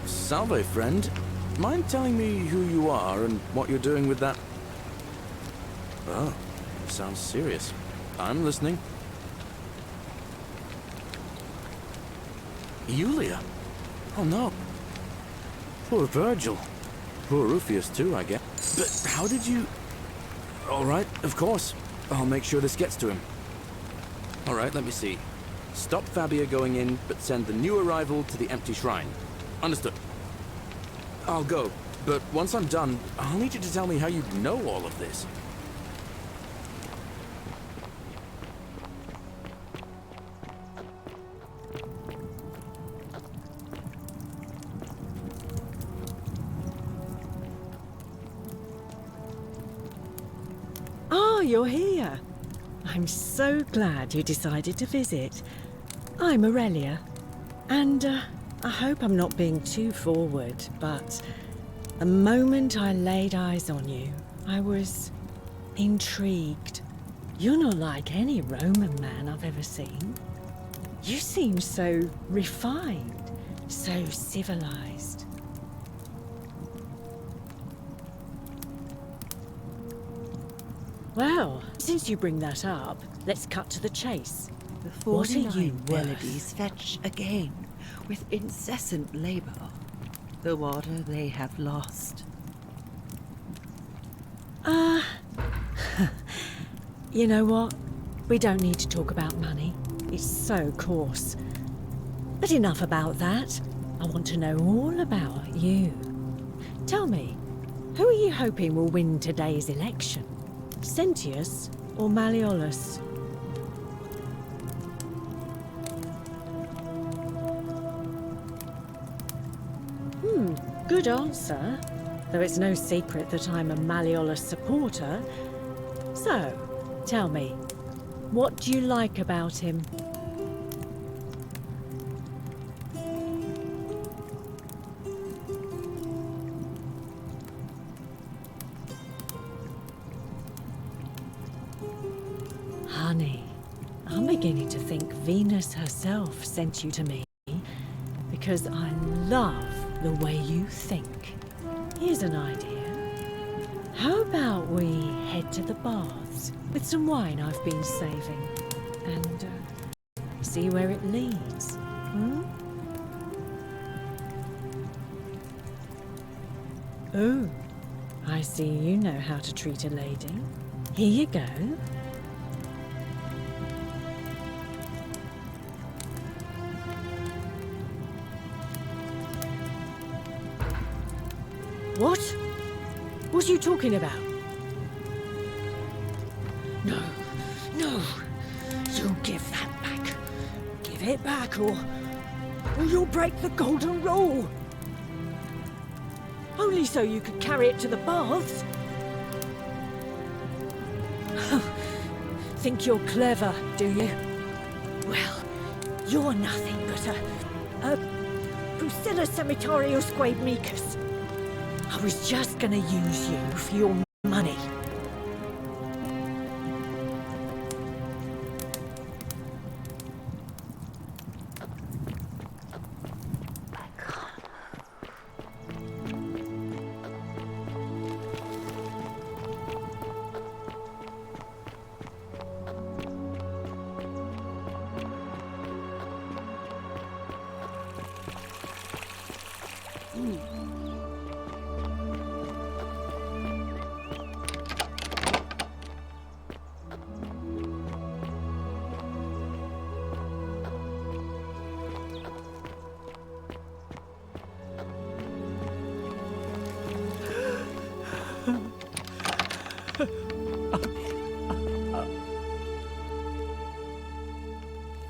Salve, friend. Mind telling me who you are and what you're doing with that? Oh, sounds serious. I'm listening. Julia? Oh no. Poor Virgil. Poor Rufius too, I guess. But how did you... Alright, of course. I'll make sure this gets to him. Alright, let me see. Stop Fabia going in, but send the new arrival to the empty shrine. Understood. I'll go, but once I'm done, I'll need you to tell me how you know all of this. Ah, you're here. I'm so glad you decided to visit. I'm Aurelia, and I hope I'm not being too forward, but the moment I laid eyes on you, I was intrigued. You're not like any Roman man I've ever seen. You seem so refined, so civilized. Well, since you bring that up, let's cut to the chase. The What are 49 you worth? melodies fetch again, with incessant labor, the water they have lost. You know what? We don't need to talk about money. It's so coarse. But enough about that. I want to know all about you. Tell me, Who are you hoping will win today's election? Sentius or Malleolus? Good answer. Though it's no secret that I'm a Malleolus supporter. So, tell me, what do you like about him? Honey, I'm beginning to think Venus herself sent you to me because I love the way you think. Here's an idea. How about we head to the baths with some wine I've been saving and see where it leads? Oh, I see you know how to treat a lady. Here you go. What? What are you talking about? No, no. You give that back. Give it back or you'll break the golden rule. Only so you could carry it to the baths. Think you're clever, do you? Well, you're nothing but a Pusilla Cemeterius Squamicus. I was just gonna use you for your money.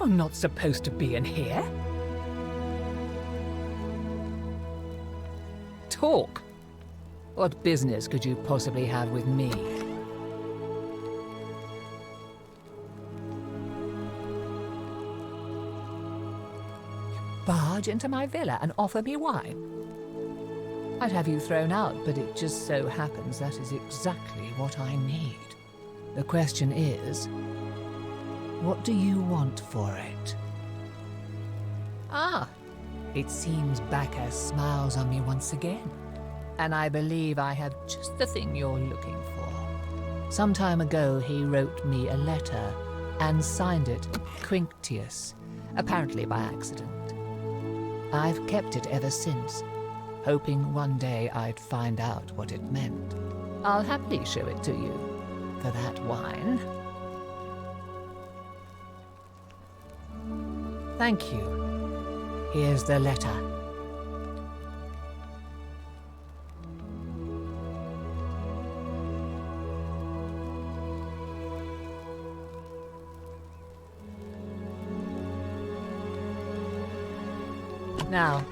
I'm not supposed to be in here. Talk. What business could you possibly have with me? Barge into my villa and offer me wine? I'd have you thrown out, but it just so happens that is exactly what I need. The question is, what do you want for it? Ah, it seems Bacchus smiles on me once again, and I believe I have just the thing you're looking for. Some time ago, he wrote me a letter and signed it Quinctius, apparently by accident. I've kept it ever since, hoping one day I'd find out what it meant. I'll happily show it to you for that wine. Thank you. Here's the letter. Now,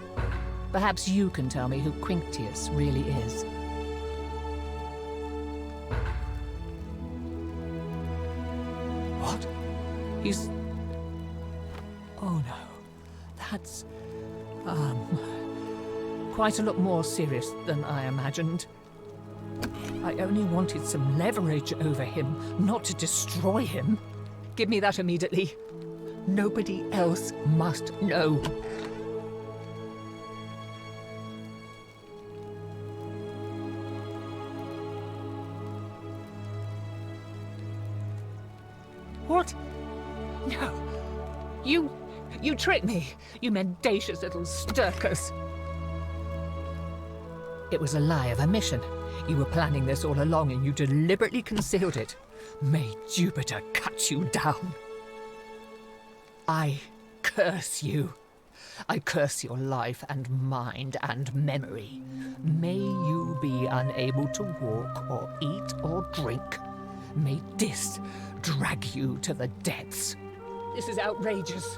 perhaps you can tell me who Quinctius really is. What? He's... Oh no, that's, quite a lot more serious than I imagined. I only wanted some leverage over him, not to destroy him. Give me that immediately. Nobody else must know. What? No. You tricked me, you mendacious little Sturkus. It was a lie of a mission. You were planning this all along and you deliberately concealed it. May Jupiter cut you down. I curse you. I curse your life and mind and memory. May you be unable to walk or eat or drink. May Dis drag you to the depths. This is outrageous.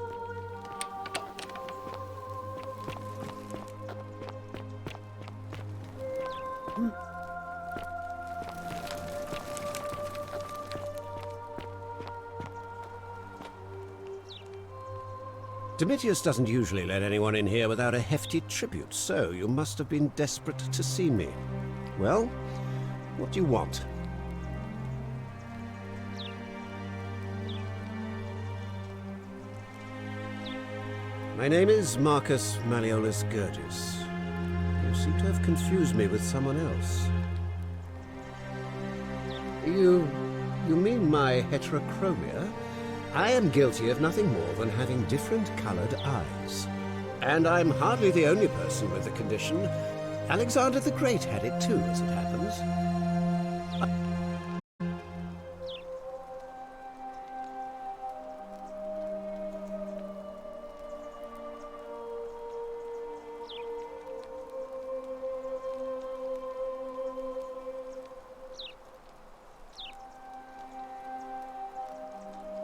Domitius doesn't usually let anyone in here without a hefty tribute, so you must have been desperate to see me. Well, what do you want? My name is Marcus Malleolus Gurgis. You seem to have confused me with someone else. You mean my heterochromia? I am guilty of nothing more than having different colored eyes. And I'm hardly the only person with the condition. Alexander the Great had it too, as it happens.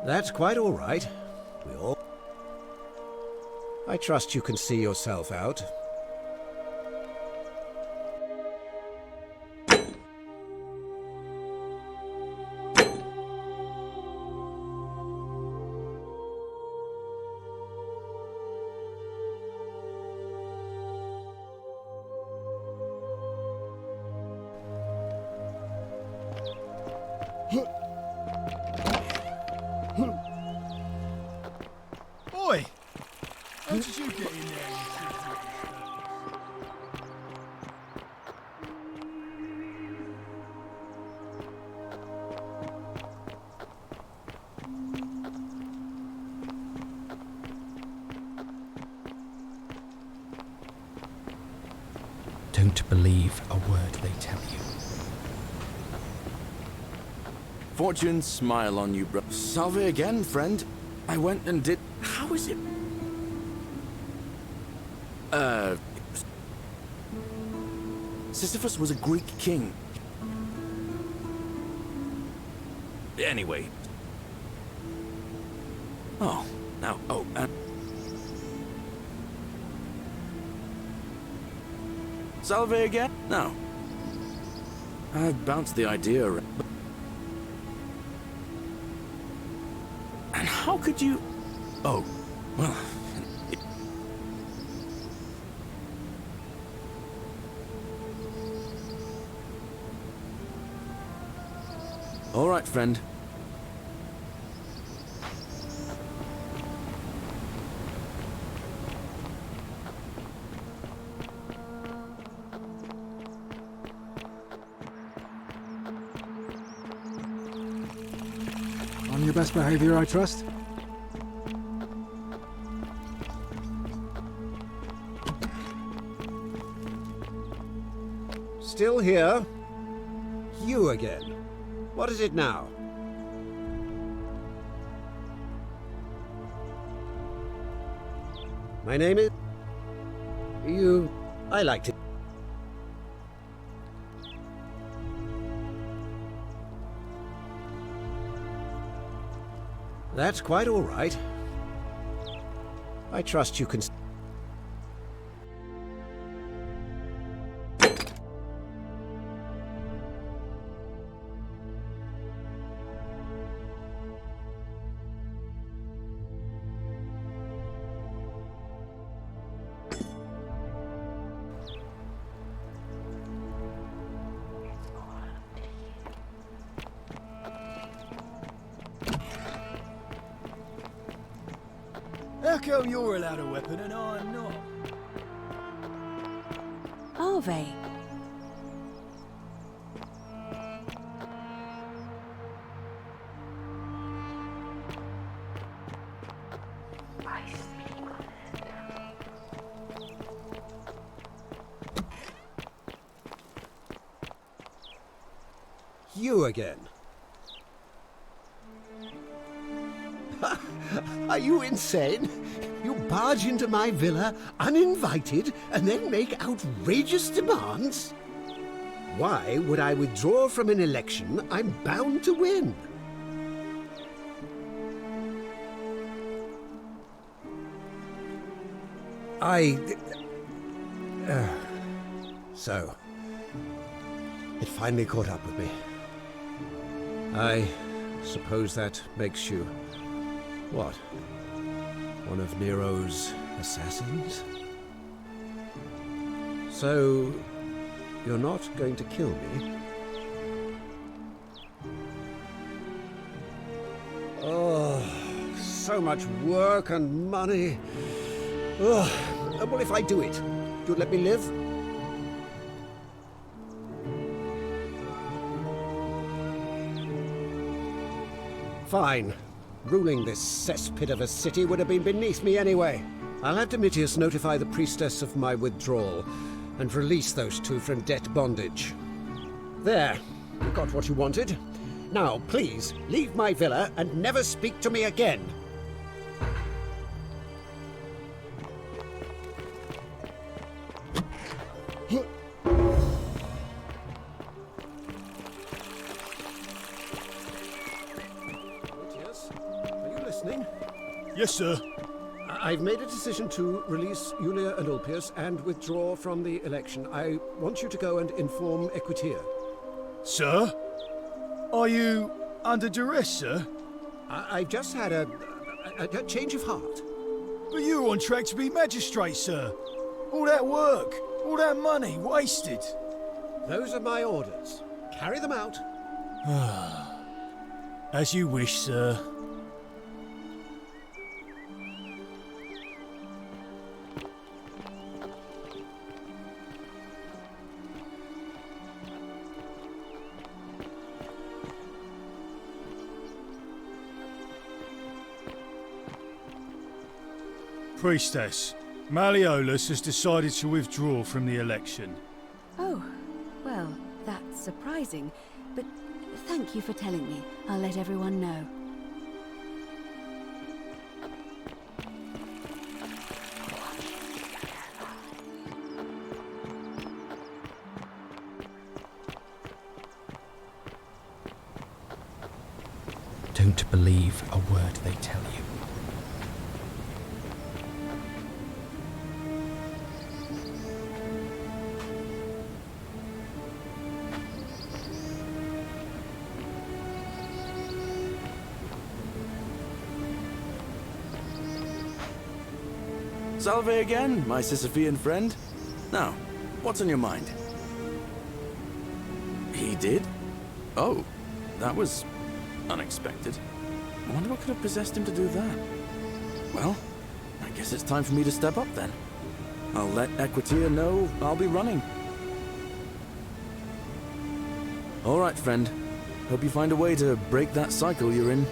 That's quite all right. I trust you can see yourself out. Oi! How did you get in there? Don't believe a word they tell you. Fortune smile on you, bro. Salve again, friend. I went and did... How is it? Sisyphus was a Greek king. Anyway. Oh, now, Salve again? No. I've bounced the idea around. And how could you... Oh, well... All right, friend. On your best behavior, I trust? Still here? You again. What is it now? My name is... I liked it. That's quite all right. I trust you can... How come you're allowed a weapon and I'm not? Are they? You again. Are you insane? You barge into my villa uninvited and then make outrageous demands? Why would I withdraw from an election I'm bound to win? So, it finally caught up with me. I suppose that makes you, what, one of Nero's assassins? So, you're not going to kill me? Oh, so much work and money. Oh, well, if I do it, you'll let me live? Fine. Ruling this cesspit of a city would have been beneath me anyway. I'll have Domitius notify the priestess of my withdrawal and release those two from debt bondage. There. You got what you wanted. Now, please, leave my villa and never speak to me again. Yes, sir. I've made a decision to release Julia and Ulpius and withdraw from the election. I want you to go and inform Equitia. Sir? Are you under duress, sir? I've just had a change of heart. But you were on track to be magistrate, sir. All that work, all that money, wasted. Those are my orders. Carry them out. As you wish, sir. Priestess, Malleolus has decided to withdraw from the election. Oh, well, that's surprising, but thank you for telling me. I'll let everyone know. Don't believe a word they tell you. Salve again, my Sisyphean friend. Now, what's on your mind? He did? Oh, that was unexpected. I wonder what could have possessed him to do that. Well, I guess it's time for me to step up then. I'll let Equitia know I'll be running. All right, friend. Hope you find a way to break that cycle you're in.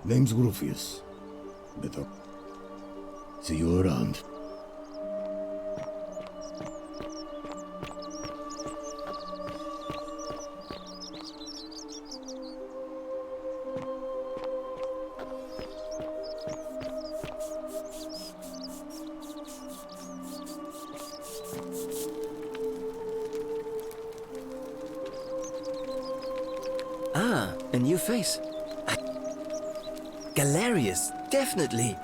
Name's Rufius. Better. See you around. Ah, a new face. Galerius, definitely.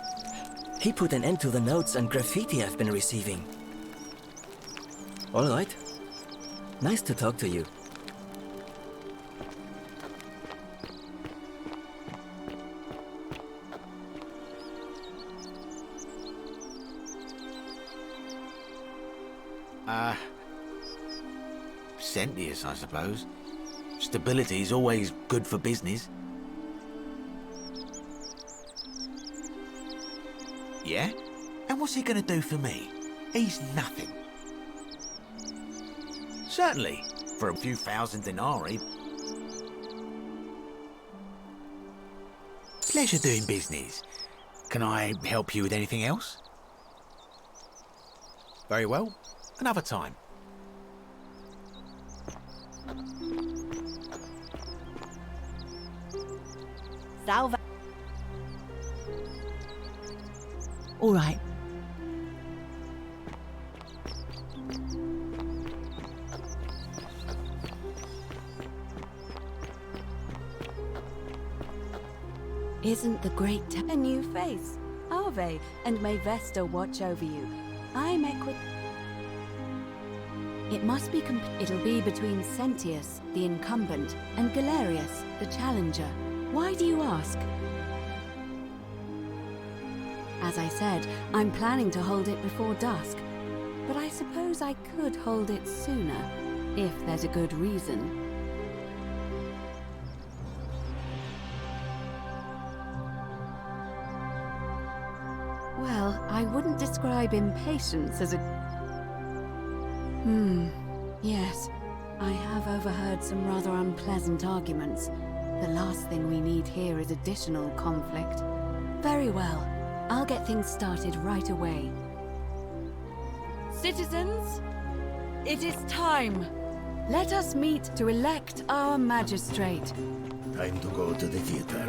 He put an end to the notes and graffiti I've been receiving. All right. Nice to talk to you. Sentius, I suppose. Stability's always good for business. Yeah? And what's he gonna do for me? He's nothing. Certainly, for a few thousand denarii. Pleasure doing business. Can I help you with anything else? Very well. Another time. Salve. All right. Isn't the great a new face? Ave, and may Vesta watch over you. I'm Equid. It must be it'll be between Sentius, the incumbent, and Galerius, the challenger. Why do you ask? As I said, I'm planning to hold it before dusk. But I suppose I could hold it sooner, if there's a good reason. Well, I wouldn't describe impatience as a... Yes. I have overheard some rather unpleasant arguments. The last thing we need here is additional conflict. Very well. I'll get things started right away. Citizens, it is time. Let us meet to elect our magistrate. Time to go to the theater.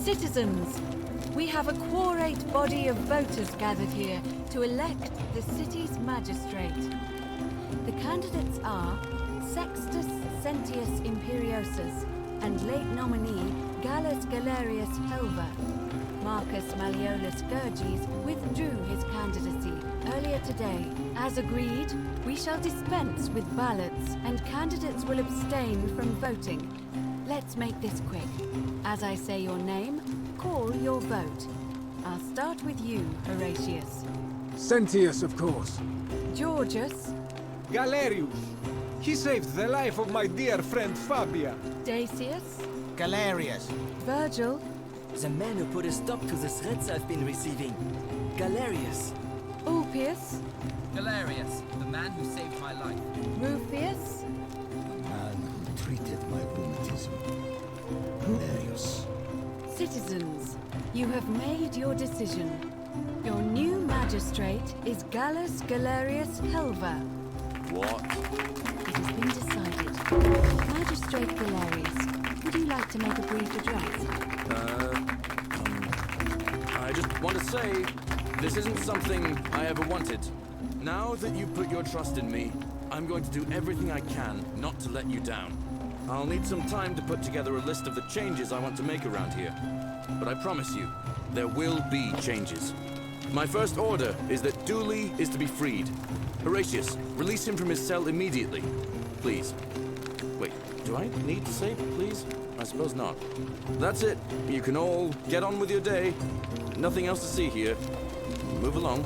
Citizens, we have a quorate body of voters gathered here to elect the city's magistrate. The candidates are Sextus Sentius Imperiosus and late nominee Gallus Galerius Helva. Marcus Malleolus Gurges withdrew his candidacy earlier today. As agreed, we shall dispense with ballots and candidates will abstain from voting. Let's make this quick. As I say your name, call your vote. I'll start with you, Horatius. Sentius, of course. Georgius. Galerius. He saved the life of my dear friend Fabia. Dacius. Galerius. Virgil. The man who put a stop to the threats I've been receiving. Galerius. Ulpius. Galerius, the man who saved my life. Rufius. The man who treated my rheumatism. Galerius. Citizens, you have made your decision. Your new magistrate is Gallus Galerius Helva. What? It has been decided. Magistrate Galerius, would you like to make a brief address? I just want to say, this isn't something I ever wanted. Now that you've put your trust in me, I'm going to do everything I can not to let you down. I'll need some time to put together a list of the changes I want to make around here. But I promise you, there will be changes. My first order is that Dooley is to be freed. Horatius, release him from his cell immediately. Please. Wait, do I need to say please? I suppose not. That's it. You can all get on with your day. Nothing else to see here. Move along.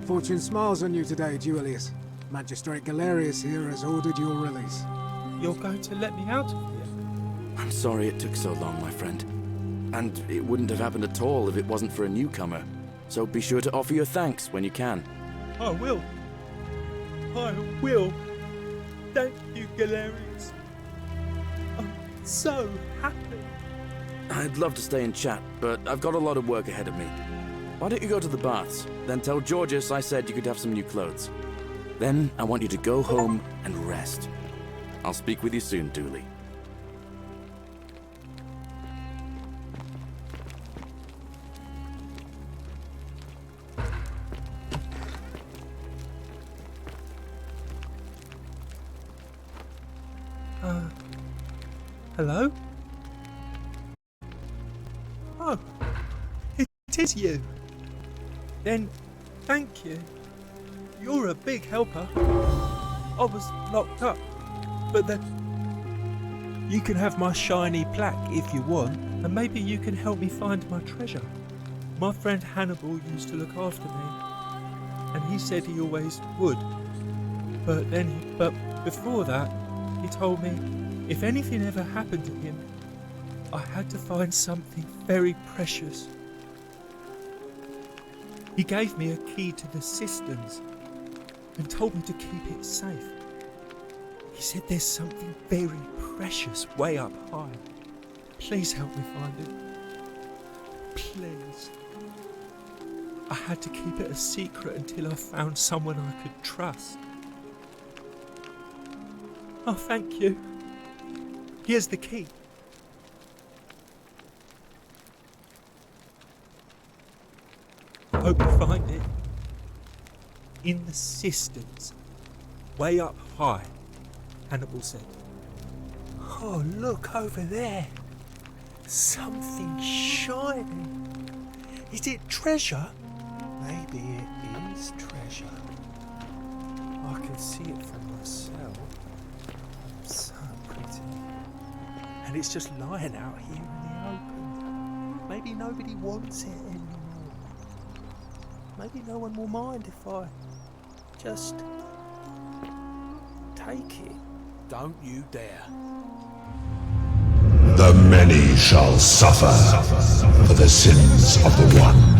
Fortune smiles on you today, Julius. Magistrate Galerius here has ordered your release. You're going to let me out of here? I'm sorry it took so long, my friend. And it wouldn't have happened at all if it wasn't for a newcomer. So be sure to offer your thanks when you can. I will. I will. Thank you, Galerius. I'm so happy. I'd love to stay and chat, but I've got a lot of work ahead of me. Why don't you go to the baths? Then tell Georgius I said you could have some new clothes. Then I want you to go home and rest. I'll speak with you soon, Dooley. Hello? Oh, it is you. Then, thank you. You're a big helper. I was locked up, but then you can have my shiny plaque if you want, and maybe you can help me find my treasure. My friend Hannibal used to look after me, and he said he always would. But before that, he told me if anything ever happened to him, I had to find something very precious. He gave me a key to the cisterns and told me to keep it safe. He said there's something very precious way up high. Please help me find it. Please. I had to keep it a secret until I found someone I could trust. Oh, thank you. Here's the key. Hope you find it. In the cisterns, way up high, Hannibal said. Oh, look over there. Something shining. Is it treasure? Maybe it is treasure. I can see it for myself. So pretty. And it's just lying out here in the open. Maybe nobody wants it anymore. Maybe no one will mind if I just take it. Don't you dare. The many shall suffer for the sins of the one.